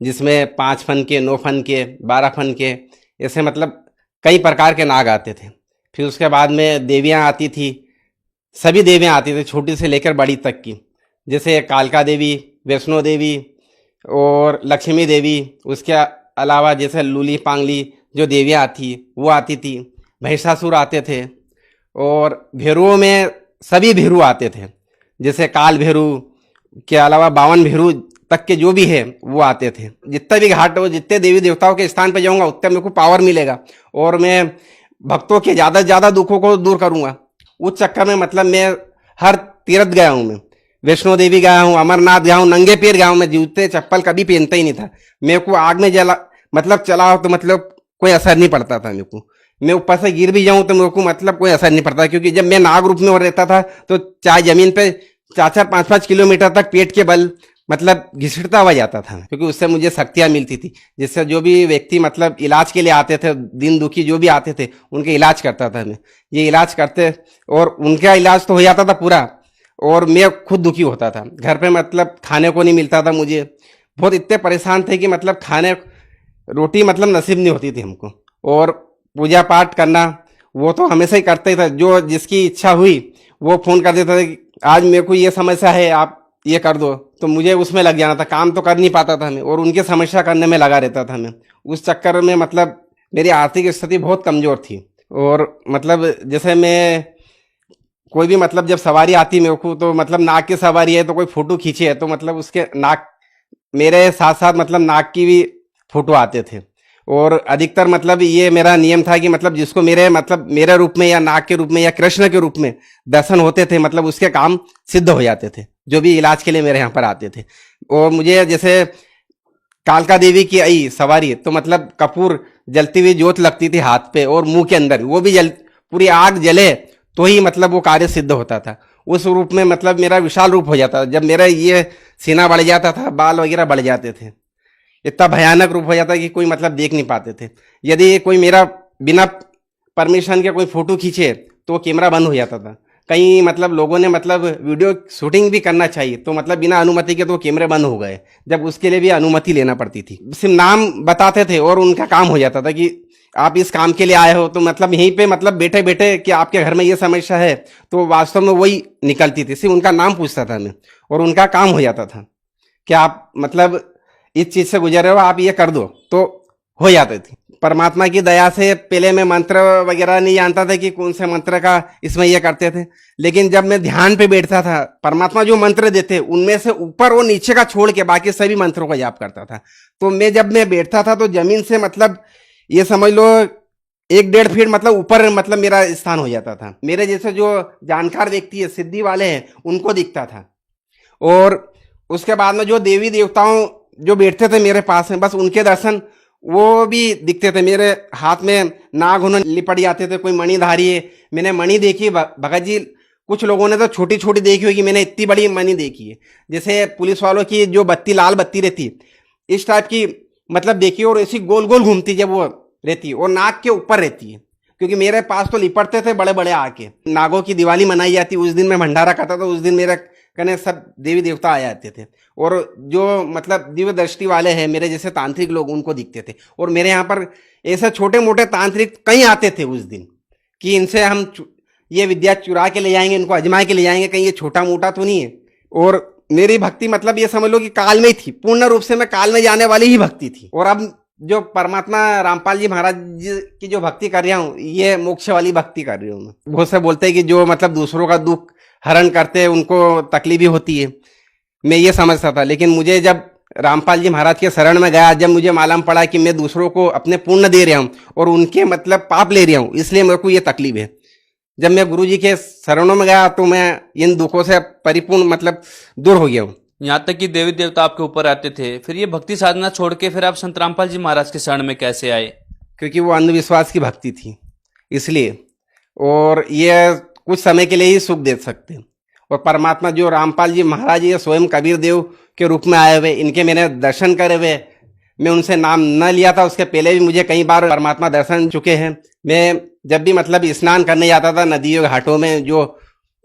जिसमें 5 फन के, 9 फन के, 12 फन के, ऐसे मतलब कई प्रकार के नाग आते थे। फिर उसके बाद में देवियाँ आती थी, सभी देवियाँ आती थी छोटी से लेकर बड़ी तक की, जैसे कालका देवी, वैष्णो देवी और लक्ष्मी देवी। उसके अलावा जैसे लूली पांगली जो देवियाँ आती वो आती थी। महिषासुर आते थे, और भैरुओं में सभी भैरू आते थे, जैसे काल भैरू के अलावा 52 भैरू तक के जो भी है वो आते थे। जितने भी घाट हो, जितने देवी देवताओं के स्थान पर जाऊंगा उतने मेरे को पावर मिलेगा, और मैं भक्तों के ज़्यादा से ज़्यादा दुखों को दूर करूंगा। उस चक्कर में मतलब मैं हर तीर्थ गया हूँ। मैं वैष्णो देवी गया हूँ, अमरनाथ गया हूँ, नंगे पैर गया हूँ। मैं जूते चप्पल कभी पहनता ही नहीं था। मेरे को आग में जला मतलब चला तो मतलब कोई असर नहीं पड़ता था मेरे को। मैं ऊपर से गिर भी जाऊं तो मेरे को मतलब कोई असर नहीं पड़ता, क्योंकि जब मैं नाग रूप में और रहता था तो चाहे जमीन पे 4-5 किलोमीटर तक पेट के बल मतलब घिसटता हुआ जाता था, क्योंकि उससे मुझे शक्तियां मिलती थी, जिससे जो भी व्यक्ति मतलब इलाज के लिए आते थे, दिन दुखी जो भी आते थे, उनके इलाज करता था मैं। ये इलाज करते और उनका इलाज तो हो जाता था पूरा, और मैं खुद दुखी होता था। घर पे मतलब खाने को नहीं मिलता था मुझे, बहुत इतने परेशान थे कि मतलब खाने रोटी मतलब नसीब नहीं होती थी हमको। और पूजा पाठ करना वो तो हमेशा ही करते ही था, जो जिसकी इच्छा हुई वो फोन कर देता था कि आज मेरे को ये समस्या है, आप ये कर दो, तो मुझे उसमें लग जाना था। काम तो कर नहीं पाता था मैं, और उनकी समस्या करने में लगा रहता था मैं। उस चक्कर में मतलब मेरी आर्थिक स्थिति बहुत कमजोर थी, और मतलब जैसे मैं कोई भी मतलब जब सवारी आती मेरे को, तो मतलब नाक की सवारी है तो कोई फोटो खींचे है तो मतलब उसके नाक मेरे साथ साथ मतलब नाक की भी फोटो आते थे। और अधिकतर मतलब ये मेरा नियम था कि मतलब जिसको मेरे रूप में या नाग के रूप में या कृष्ण के रूप में दर्शन होते थे, मतलब उसके काम सिद्ध हो जाते थे, जो भी इलाज के लिए मेरे यहाँ पर आते थे। और मुझे जैसे कालका देवी की आई सवारी तो मतलब कपूर जलती हुई जोत लगती थी हाथ पे और मुंह के अंदर, वो भी पूरी आग जले तो ही मतलब वो कार्य सिद्ध होता था। उस रूप में मतलब मेरा विशाल रूप हो जाता था। जब मेरा ये सीना बढ़ जाता था, बाल वगैरह बढ़ जाते थे, इतना भयानक रूप हो जाता कि कोई मतलब देख नहीं पाते थे। यदि कोई मेरा बिना परमिशन के कोई फोटो खींचे तो कैमरा बंद हो जाता था। कई मतलब लोगों ने मतलब वीडियो शूटिंग भी करना चाहिए तो मतलब बिना अनुमति के तो कैमरे बंद हो गए, जब उसके लिए भी अनुमति लेना पड़ती थी। सिर्फ नाम बताते थे और उनका काम हो जाता था कि आप इस काम के लिए आए हो, तो मतलब यहीं पे मतलब बैठे बैठे कि आपके घर में ये समस्या है, तो वास्तव में वही निकलती थी। सिर्फ उनका नाम पूछता था मैं और उनका काम हो जाता था कि आप मतलब इस चीज से गुजर रहे हो, आप ये कर दो, तो हो जाती थी। परमात्मा की दया से पहले मैं मंत्र वगैरह नहीं जानता था कि कौन से मंत्र का इसमें ये करते थे, लेकिन जब मैं ध्यान पे बैठता था, परमात्मा जो मंत्र देते उनमें से ऊपर और नीचे का छोड़ के बाकी सभी मंत्रों का जाप करता था। तो जब मैं बैठता था तो जमीन से मतलब ये समझ लो 1-1.5 फीट मतलब ऊपर मतलब मेरा स्थान हो जाता था। मेरे जैसे जो जानकार व्यक्ति है, सिद्धि वाले हैं, उनको दिखता था। और उसके बाद में जो देवी देवताओं जो बैठते थे मेरे पास में, बस उनके दर्शन वो भी दिखते थे। मेरे हाथ में नाग होने लिपट जाते थे, कोई मणिधारी है। मैंने मणि देखी भगत जी, कुछ लोगों ने तो छोटी छोटी देखी होगी, मैंने इतनी बड़ी मणि देखी है। जैसे पुलिस वालों की जो बत्ती लाल बत्ती रहती इस टाइप की मतलब देखी, और ऐसी गोल गोल घूमती जब वो रहती और नाक के ऊपर रहती है, क्योंकि मेरे पास तो लिपटते थे बड़े बड़े आके। नागों की दिवाली मनाई जाती, उस दिन मैं भंडारा करता था, उस दिन मेरे कने सब देवी देवता आ जाते थे। और जो मतलब दिव्य दृष्टि वाले हैं मेरे जैसे तांत्रिक लोग, उनको दिखते थे। और मेरे यहाँ पर ऐसे छोटे मोटे तांत्रिक कई आते थे उस दिन कि इनसे हम ये विद्या चुरा के ले जाएंगे, इनको अजमा के ले जाएंगे, कहीं ये छोटा मोटा तो नहीं है। और मेरी भक्ति मतलब ये समझ लो कि काल में ही थी, पूर्ण रूप से मैं काल में जाने वाली ही भक्ति थी। और अब जो परमात्मा रामपाल जी महाराज जी की जो भक्ति कर रहा हूँ, ये मोक्ष वाली भक्ति कर रही हूँ मैं। बहुत से बोलते हैं कि जो मतलब दूसरों का दुख हरण करते हैं उनको तकलीफ होती है, मैं ये समझता था। लेकिन मुझे जब रामपाल जी महाराज के शरण में गया, जब मुझे मालूम पड़ा कि मैं दूसरों को अपने पुण्य दे रहा हूँ और उनके मतलब पाप ले रहा हूँ, इसलिए मेरे को ये तकलीफ है। जब मैं गुरु जी के शरणों में गया तो मैं इन दुखों से परिपूर्ण मतलब दूर हो गया हूँ। यहाँ तक कि देवी देवता आपके ऊपर आते थे, फिर ये भक्ति साधना छोड़ के फिर आप संत रामपाल जी महाराज के शरण में कैसे आए? क्योंकि वो अंधविश्वास की भक्ति थी इसलिए, और ये कुछ समय के लिए ही सुख दे सकते हैं। और परमात्मा जो रामपाल जी महाराज ये स्वयं कबीर देव के रूप में आए हुए, इनके मैंने दर्शन करे हुए, मैं उनसे नाम न लिया था, उसके पहले भी मुझे कई बार परमात्मा दर्शन चुके हैं। मैं जब भी मतलब स्नान करने जाता था नदियों घाटों में जो,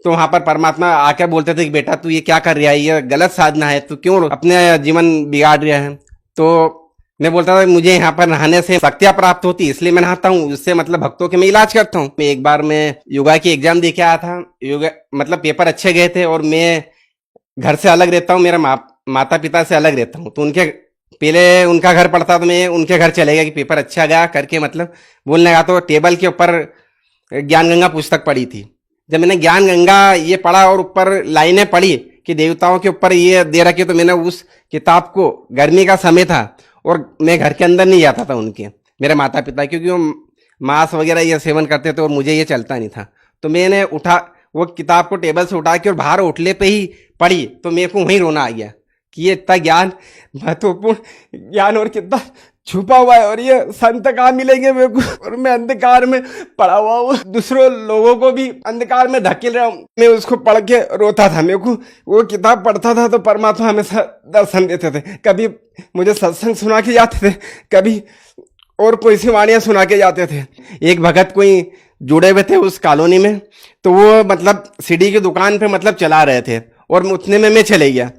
तो वहां पर परमात्मा आके बोलते थे कि बेटा तू ये क्या कर रहा है, ये गलत साधना है, तू क्यों अपने जीवन बिगाड़ रहा है। तो मैं बोलता था मुझे यहाँ पर नहाने से शक्तियां प्राप्त होती, इसलिए मैं नहाता हूँ, उससे मतलब भक्तों के मैं इलाज करता हूँ। मैं एक बार मैं योगा की एग्जाम दे के आया था, योगा मतलब पेपर अच्छे गए थे, और मैं घर से अलग रहता हूँ, मेरे माता पिता से अलग रहता हूँ। तो उनके पहले उनका घर पड़ता, तो मैं उनके घर चले गया कि पेपर अच्छा गया करके मतलब बोलने लगा। तो टेबल के ऊपर ज्ञान गंगा पुस्तक पड़ी थी। जब मैंने ज्ञान गंगा ये पढ़ा और ऊपर लाइनें पढ़ी कि देवताओं के ऊपर ये दे रखी, तो मैंने उस किताब को, गर्मी का समय था और मैं घर के अंदर नहीं जाता था उनके, मेरे माता पिता, क्योंकि वो मांस वगैरह ये सेवन करते थे और मुझे ये चलता नहीं था। तो मैंने उठा वो किताब को टेबल से उठा के और बाहर ओटले पे ही पढ़ी, तो मेरे को वहीं रोना आ गया कि ये इतना ज्ञान, महत्वपूर्ण ज्ञान और कितना छुपा हुआ है और ये संत कहाँ मिलेंगे मेरे को, और मैं अंधकार में पड़ा हुआ हूँ, दूसरों लोगों को भी अंधकार में धकेल रहा हूँ। मैं उसको पढ़ के रोता था। मेरे को वो किताब पढ़ता था तो परमात्मा हमेशा दर्शन देते थे। कभी मुझे सत्संग सुना के जाते थे, कभी और कोई सी वाणियाँ सुना के जाते थे। एक भगत कोई जुड़े हुए थे उस कॉलोनी में, तो वो मतलब सीढ़ी की दुकान पे मतलब चला रहे थे और उतने में मैं चले गया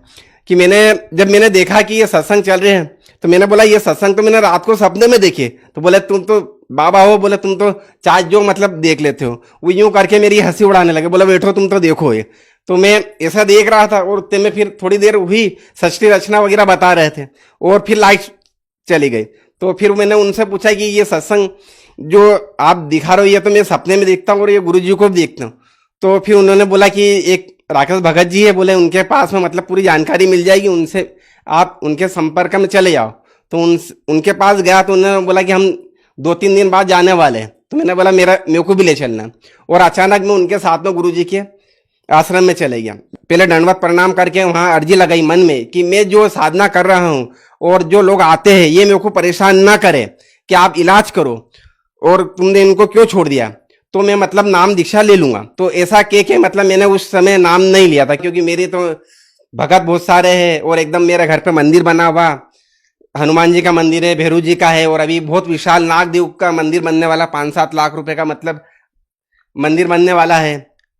कि जब मैंने देखा कि ये सत्संग चल रहे हैं तो मैंने बोला ये सत्संग तो मैंने रात को सपने में देखे। तो बोले तुम तो बाबा हो, बोले तुम तो चार्ज जो मतलब देख लेते हो। वो यूं करके मेरी हंसी उड़ाने लगे, बोला बैठो तुम तो देखो ये। तो मैं ऐसा देख रहा था और उतने में फिर थोड़ी देर हुई, सृष्टि रचना वगैरह बता रहे थे और फिर लाइट चली गई। तो फिर मैंने उनसे पूछा कि ये सत्संग जो आप दिखा रहे हो ये तो मैं सपने में देखता हूँ और ये गुरु जी को भी देखता हूँ। तो फिर उन्होंने बोला कि एक राकेश भगत जी है, बोले उनके पास में मतलब पूरी जानकारी मिल जाएगी, उनसे आप उनके संपर्क में चले जाओ। तो उनके पास गया तो उन्होंने बोला कि हम 2-3 दिन बाद जाने वाले हैं। तो मैंने बोला मेरे को भी ले चलना। और अचानक मैं उनके साथ में गुरु जी के आश्रम में चले गया। पहले दंडवत प्रणाम करके वहाँ अर्जी लगाई मन में कि मैं जो साधना कर रहा हूँ और जो लोग आते हैं ये मेरे को परेशान ना करे, कि आप इलाज करो और तुमने इनको क्यों छोड़ दिया, तो मैं मतलब नाम दीक्षा ले लूंगा। तो ऐसा के मतलब मैंने उस समय नाम नहीं लिया था, क्योंकि मेरे तो भगत बहुत सारे हैं और एकदम मेरे घर पे मंदिर बना हुआ, हनुमान जी का मंदिर है, भैरू जी का है, और अभी बहुत विशाल नागदेव का मंदिर बनने वाला, 5-7 लाख रुपए का मतलब मंदिर बनने वाला है।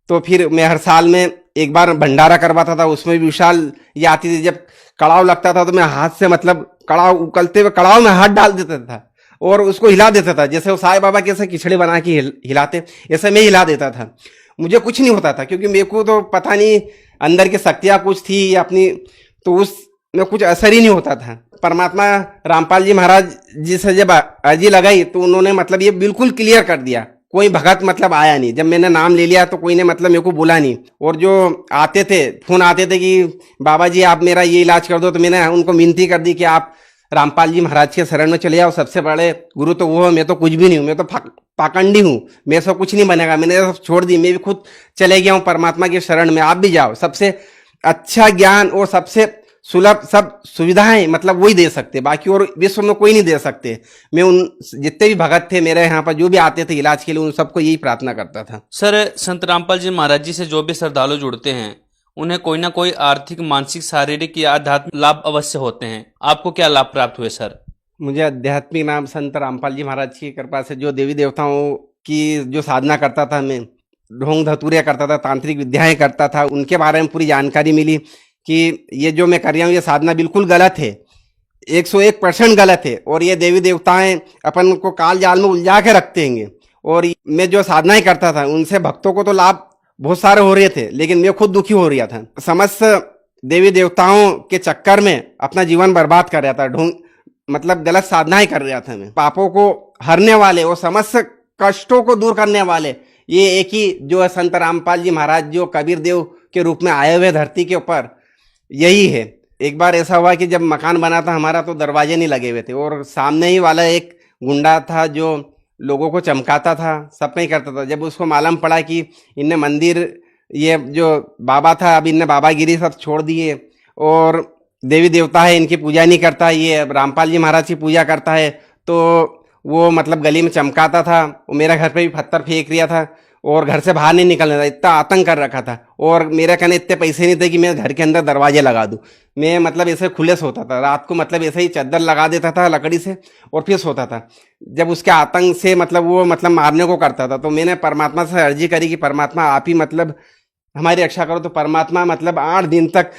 तो फिर मैं हर साल में एक बार भंडारा करवाता था, उसमें भी विशाल ये आती थी। जब कड़ाव लगता था तो मैं हाथ से मतलब कड़ाव उकलते हुए कड़ाव में हाथ डाल देता था और उसको हिला देता था, जैसे वो साईं बाबा कैसे खिचड़ी बना के हिलाते ऐसे मैं हिला देता था। मुझे कुछ नहीं होता था, क्योंकि मेरे को तो पता नहीं अंदर की शक्तियाँ कुछ थी अपनी, तो उसमें कुछ असर ही नहीं होता था। परमात्मा रामपाल जी महाराज जी से जब अर्जी लगाई तो उन्होंने मतलब ये बिल्कुल क्लियर कर दिया, कोई भगत मतलब आया नहीं। जब मैंने नाम ले लिया तो कोई ने मतलब मेरे को बोला नहीं। और जो आते थे, फोन आते थे कि बाबा जी आप मेरा ये इलाज कर दो, तो मैंने उनको विनती कर दी कि आप रामपाल जी महाराज के शरण में चले जाओ, सबसे बड़े गुरु तो वो है, मैं तो कुछ भी नहीं हूँ, मैं तो पाखंडी हूँ, मेरे से कुछ नहीं बनेगा, मैंने सब छोड़ दी, मैं भी खुद चले गया हूँ परमात्मा के शरण में, आप भी जाओ। सबसे अच्छा ज्ञान और सबसे सुलभ सब सुविधाएं मतलब वही दे सकते, बाकी और विश्व में कोई नहीं दे सकते। मैं उन जितने भी भगत थे मेरे यहाँ पर जो भी आते थे इलाज के लिए, उन सबको यही प्रार्थना करता था। सर, संत रामपाल जी महाराज जी से जो भी श्रद्धालु जुड़ते हैं उन्हें कोई ना कोई आर्थिक, मानसिक, शारीरिक या आध्यात्मिक लाभ अवश्य होते हैं। आपको क्या लाभ प्राप्त हुए सर? मुझे आध्यात्मिक नाम संत रामपाल जी महाराज की कृपा से जो देवी देवताओं की जो साधना करता था, मैं ढोंग धतूरिया करता था, तांत्रिक विद्याएं करता था, उनके बारे में पूरी जानकारी मिली कि ये जो मैं कर रहा हूँ ये साधना बिल्कुल गलत है, 101% गलत है, और ये देवी देवताएं अपन को काल जाल में उलझा के रखते हैं। और मैं जो साधनाएं करता था उनसे भक्तों को तो लाभ बहुत सारे हो रहे थे, लेकिन मैं खुद दुखी हो रहा था। समस्त देवी देवताओं के चक्कर में अपना जीवन बर्बाद कर रहा था, ढोंग मतलब गलत साधनाएं कर रहा था मैं। पापों को हरने वाले और समस्त कष्टों को दूर करने वाले ये एक ही जो है संत रामपाल जी महाराज, जो कबीर देव के रूप में आए हुए धरती के ऊपर, यही है। एक बार ऐसा हुआ कि जब मकान बना था हमारा तो दरवाजे नहीं लगे हुए थे, और सामने ही वाला एक गुंडा था जो लोगों को चमकाता था, सब नहीं करता था। जब उसको मालूम पड़ा कि इनने मंदिर, ये जो बाबा था अब इनने बाबागिरी सब छोड़ दिए और देवी देवता है इनकी पूजा नहीं करता, ये रामपाल जी महाराज की पूजा करता है, तो वो मतलब गली में चमकाता था। वो मेरे घर पे भी पत्थर फेंक रिया था और घर से बाहर नहीं निकलने था, इतना आतंक कर रखा था। और मेरे कहने इतने पैसे नहीं थे कि मैं घर के अंदर दरवाजे लगा दूं। मैं मतलब ऐसे खुले सोता था, रात को मतलब ऐसे ही चादर लगा देता था लकड़ी से और फिर सोता था। जब उसके आतंक से मतलब वो मतलब मारने को करता था, तो मैंने परमात्मा से अर्जी करी कि परमात्मा आप ही मतलब हमारी रक्षा करो। तो परमात्मा मतलब 8 दिन तक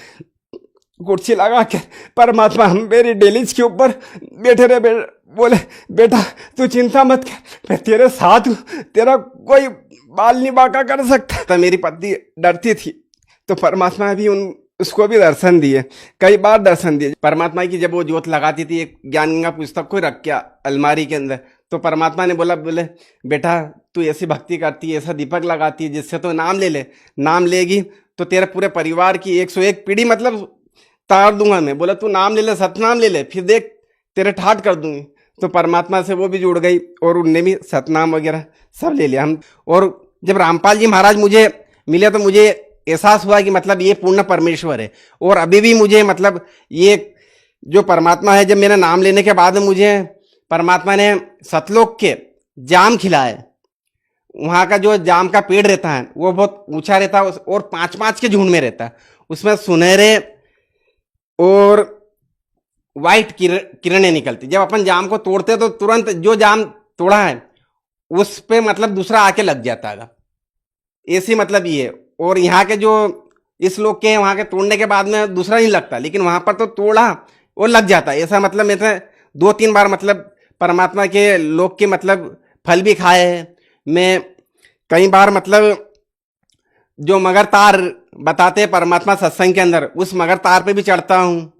कुर्सी लगा के परमात्मा हम मेरी डेलीज के ऊपर बैठे रहे, बोले बेटा तू चिंता मत कर, मैं तेरे साथ हूँ, तेरा कोई बाल नहीं बांका कर सकता। तो मेरी पत्नी डरती थी, तो परमात्मा भी उसको भी दर्शन दिए, कई बार दर्शन दिए। परमात्मा की जब वो ज्योत लगाती थी, एक ज्ञान गंगा पुस्तक को रख के अलमारी के अंदर, तो परमात्मा ने बोले बेटा तू ऐसी भक्ति करती है, ऐसा दीपक लगाती है, जिससे तो नाम ले ले, नाम लेगी तो तेरे पूरे परिवार की 101 पीढ़ी मतलब तार दूंगा मैं। बोला तू नाम ले ले, सतनाम ले ले, फिर देख तेरे ठाट कर दूंगी। तो परमात्मा से वो भी जुड़ गई और उनने भी सतनाम वगैरह सब ले लिया हम। और जब रामपाल जी महाराज मुझे मिले तो मुझे एहसास हुआ कि मतलब ये पूर्ण परमेश्वर है। और अभी भी मुझे मतलब ये जो परमात्मा है, जब मेरा नाम लेने के बाद मुझे परमात्मा ने सतलोक के जाम खिलाए। वहाँ का जो जाम का पेड़ रहता है वो बहुत ऊंचा रहता है और 5-5 के झुंड में रहता है। उसमें सुनहरे और वाइट किरणें निकलती। जब अपन जाम को तोड़ते तो तुरंत जो जाम तोड़ा है उस पे मतलब दूसरा आके लग जाता है। ऐसी मतलब ये। और यहाँ के जो इस लोग के वहाँ के तोड़ने के बाद में दूसरा नहीं लगता, लेकिन वहाँ पर तो तोड़ा और लग जाता है। ऐसा मतलब मैं 2-3 बार मतलब परमात्मा के लोग के मतलब फल भी खाए हैं। मैं कई बार मतलब जो मगर तार बताते हैं परमात्मा सत्संग के अंदर, उस मगर तार पे भी चढ़ता हूँ।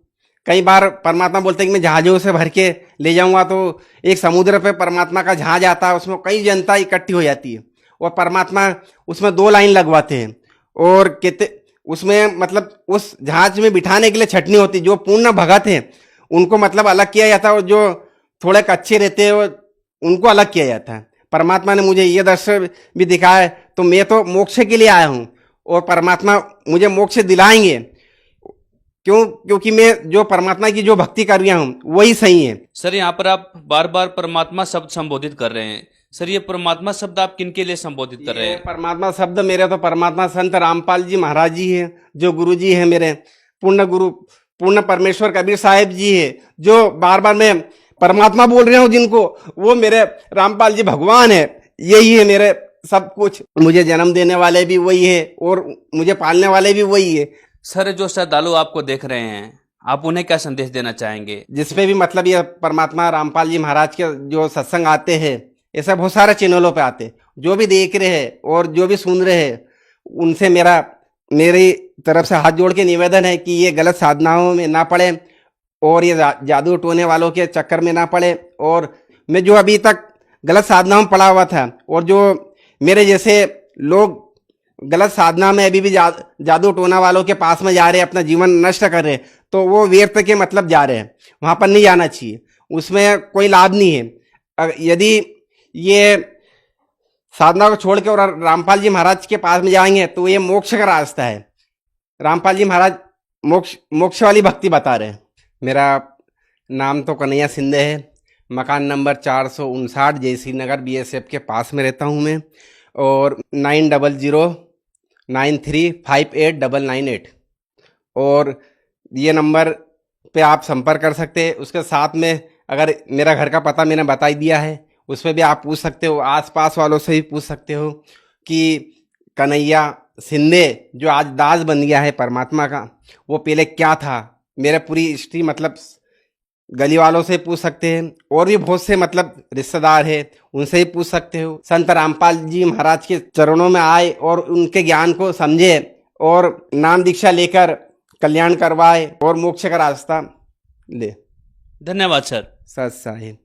कई बार परमात्मा बोलते हैं कि मैं जहाजों से भर के ले जाऊंगा, तो एक समुद्र पे परमात्मा का जहाज आता है, उसमें कई जनता इकट्ठी हो जाती है और परमात्मा उसमें 2 लाइन लगवाते हैं और कहते उसमें मतलब उस जहाज में बिठाने के लिए छटनी होती। जो पूर्ण भगत है उनको मतलब अलग किया जाता है और जो थोड़े कच्चे रहते हैं उनको अलग किया जाता है। परमात्मा ने मुझे ये दर्शन भी दिखाया है। तो मैं तो मोक्ष के लिए आया हूँ और परमात्मा मुझे मोक्ष दिलाएंगे। क्योंकि मैं जो परमात्मा की जो भक्ति कर रहा हूँ वही सही है। सर, यहाँ पर आप बार बार परमात्मा शब्द संबोधित कर रहे हैं। सर, ये परमात्मा शब्द आप किनके लिए संबोधित कर रहे हैं? परमात्मा शब्द मेरे तो परमात्मा संत रामपाल जी महाराज जी हैं, जो गुरु जी हैं मेरे, पूर्ण गुरु पूर्ण परमेश्वर कबीर साहिब जी है, जो बार बार मैं परमात्मा बोल रहा हूँ जिनको, वो मेरे रामपाल जी भगवान है। यही है मेरे सब कुछ। मुझे जन्म देने वाले भी वही है और मुझे पालने वाले भी वही है। सर, जो श्रद्धालु आपको देख रहे हैं, आप उन्हें क्या संदेश देना चाहेंगे? जिसपे भी मतलब ये परमात्मा रामपाल जी महाराज के जो सत्संग आते हैं, ऐसा बहुत सारे चैनलों पे आते, जो भी देख रहे हैं और जो भी सुन रहे हैं, उनसे मेरी तरफ से हाथ जोड़ के निवेदन है कि ये गलत साधनाओं में ना पड़े और ये जादू टोने वालों के चक्कर में ना पड़े। और मैं जो अभी तक गलत साधनाओं में पड़ा हुआ था और जो मेरे जैसे लोग गलत साधना में अभी भी जादू टोना वालों के पास में जा रहे हैं, अपना जीवन नष्ट कर रहे हैं, तो वो व्यर्थ के मतलब जा रहे हैं। वहाँ पर नहीं जाना चाहिए, उसमें कोई लाभ नहीं है। यदि ये साधना को छोड़ के और रामपाल जी महाराज के पास में जाएंगे तो ये मोक्ष का रास्ता है। रामपाल जी महाराज मोक्ष वाली भक्ति बता रहे हैं। मेरा नाम तो कन्हैया सिंधे है। मकान नंबर 459 जयसी नगर BSF के पास में रहता हूँ मैं। और 9009358998 और ये नंबर पे आप संपर्क कर सकते हैं। उसके साथ में अगर मेरा घर का पता मैंने बता ही दिया है, उस पर भी आप पूछ सकते हो। आसपास वालों से भी पूछ सकते हो कि कन्हैया सिंधे जो आज दास बन गया है परमात्मा का, वो पहले क्या था। मेरा पूरी हिस्ट्री मतलब गली वालों से पूछ सकते हैं और भी बहुत से मतलब रिश्तेदार हैं, उनसे ही पूछ सकते हो। संत रामपाल जी महाराज के चरणों में आए और उनके ज्ञान को समझे और नाम दीक्षा लेकर कल्याण करवाए और मोक्ष का रास्ता ले। धन्यवाद सर। सत साहिब।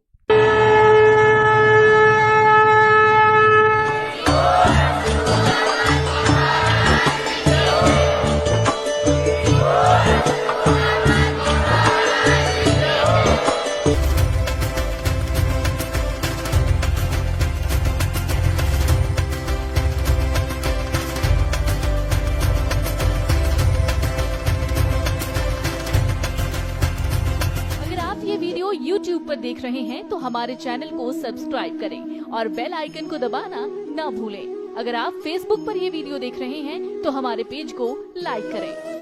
YouTube पर देख रहे हैं तो हमारे चैनल को सब्सक्राइब करें और बेल आइकन को दबाना ना भूलें। अगर आप Facebook पर ये वीडियो देख रहे हैं तो हमारे पेज को लाइक करें।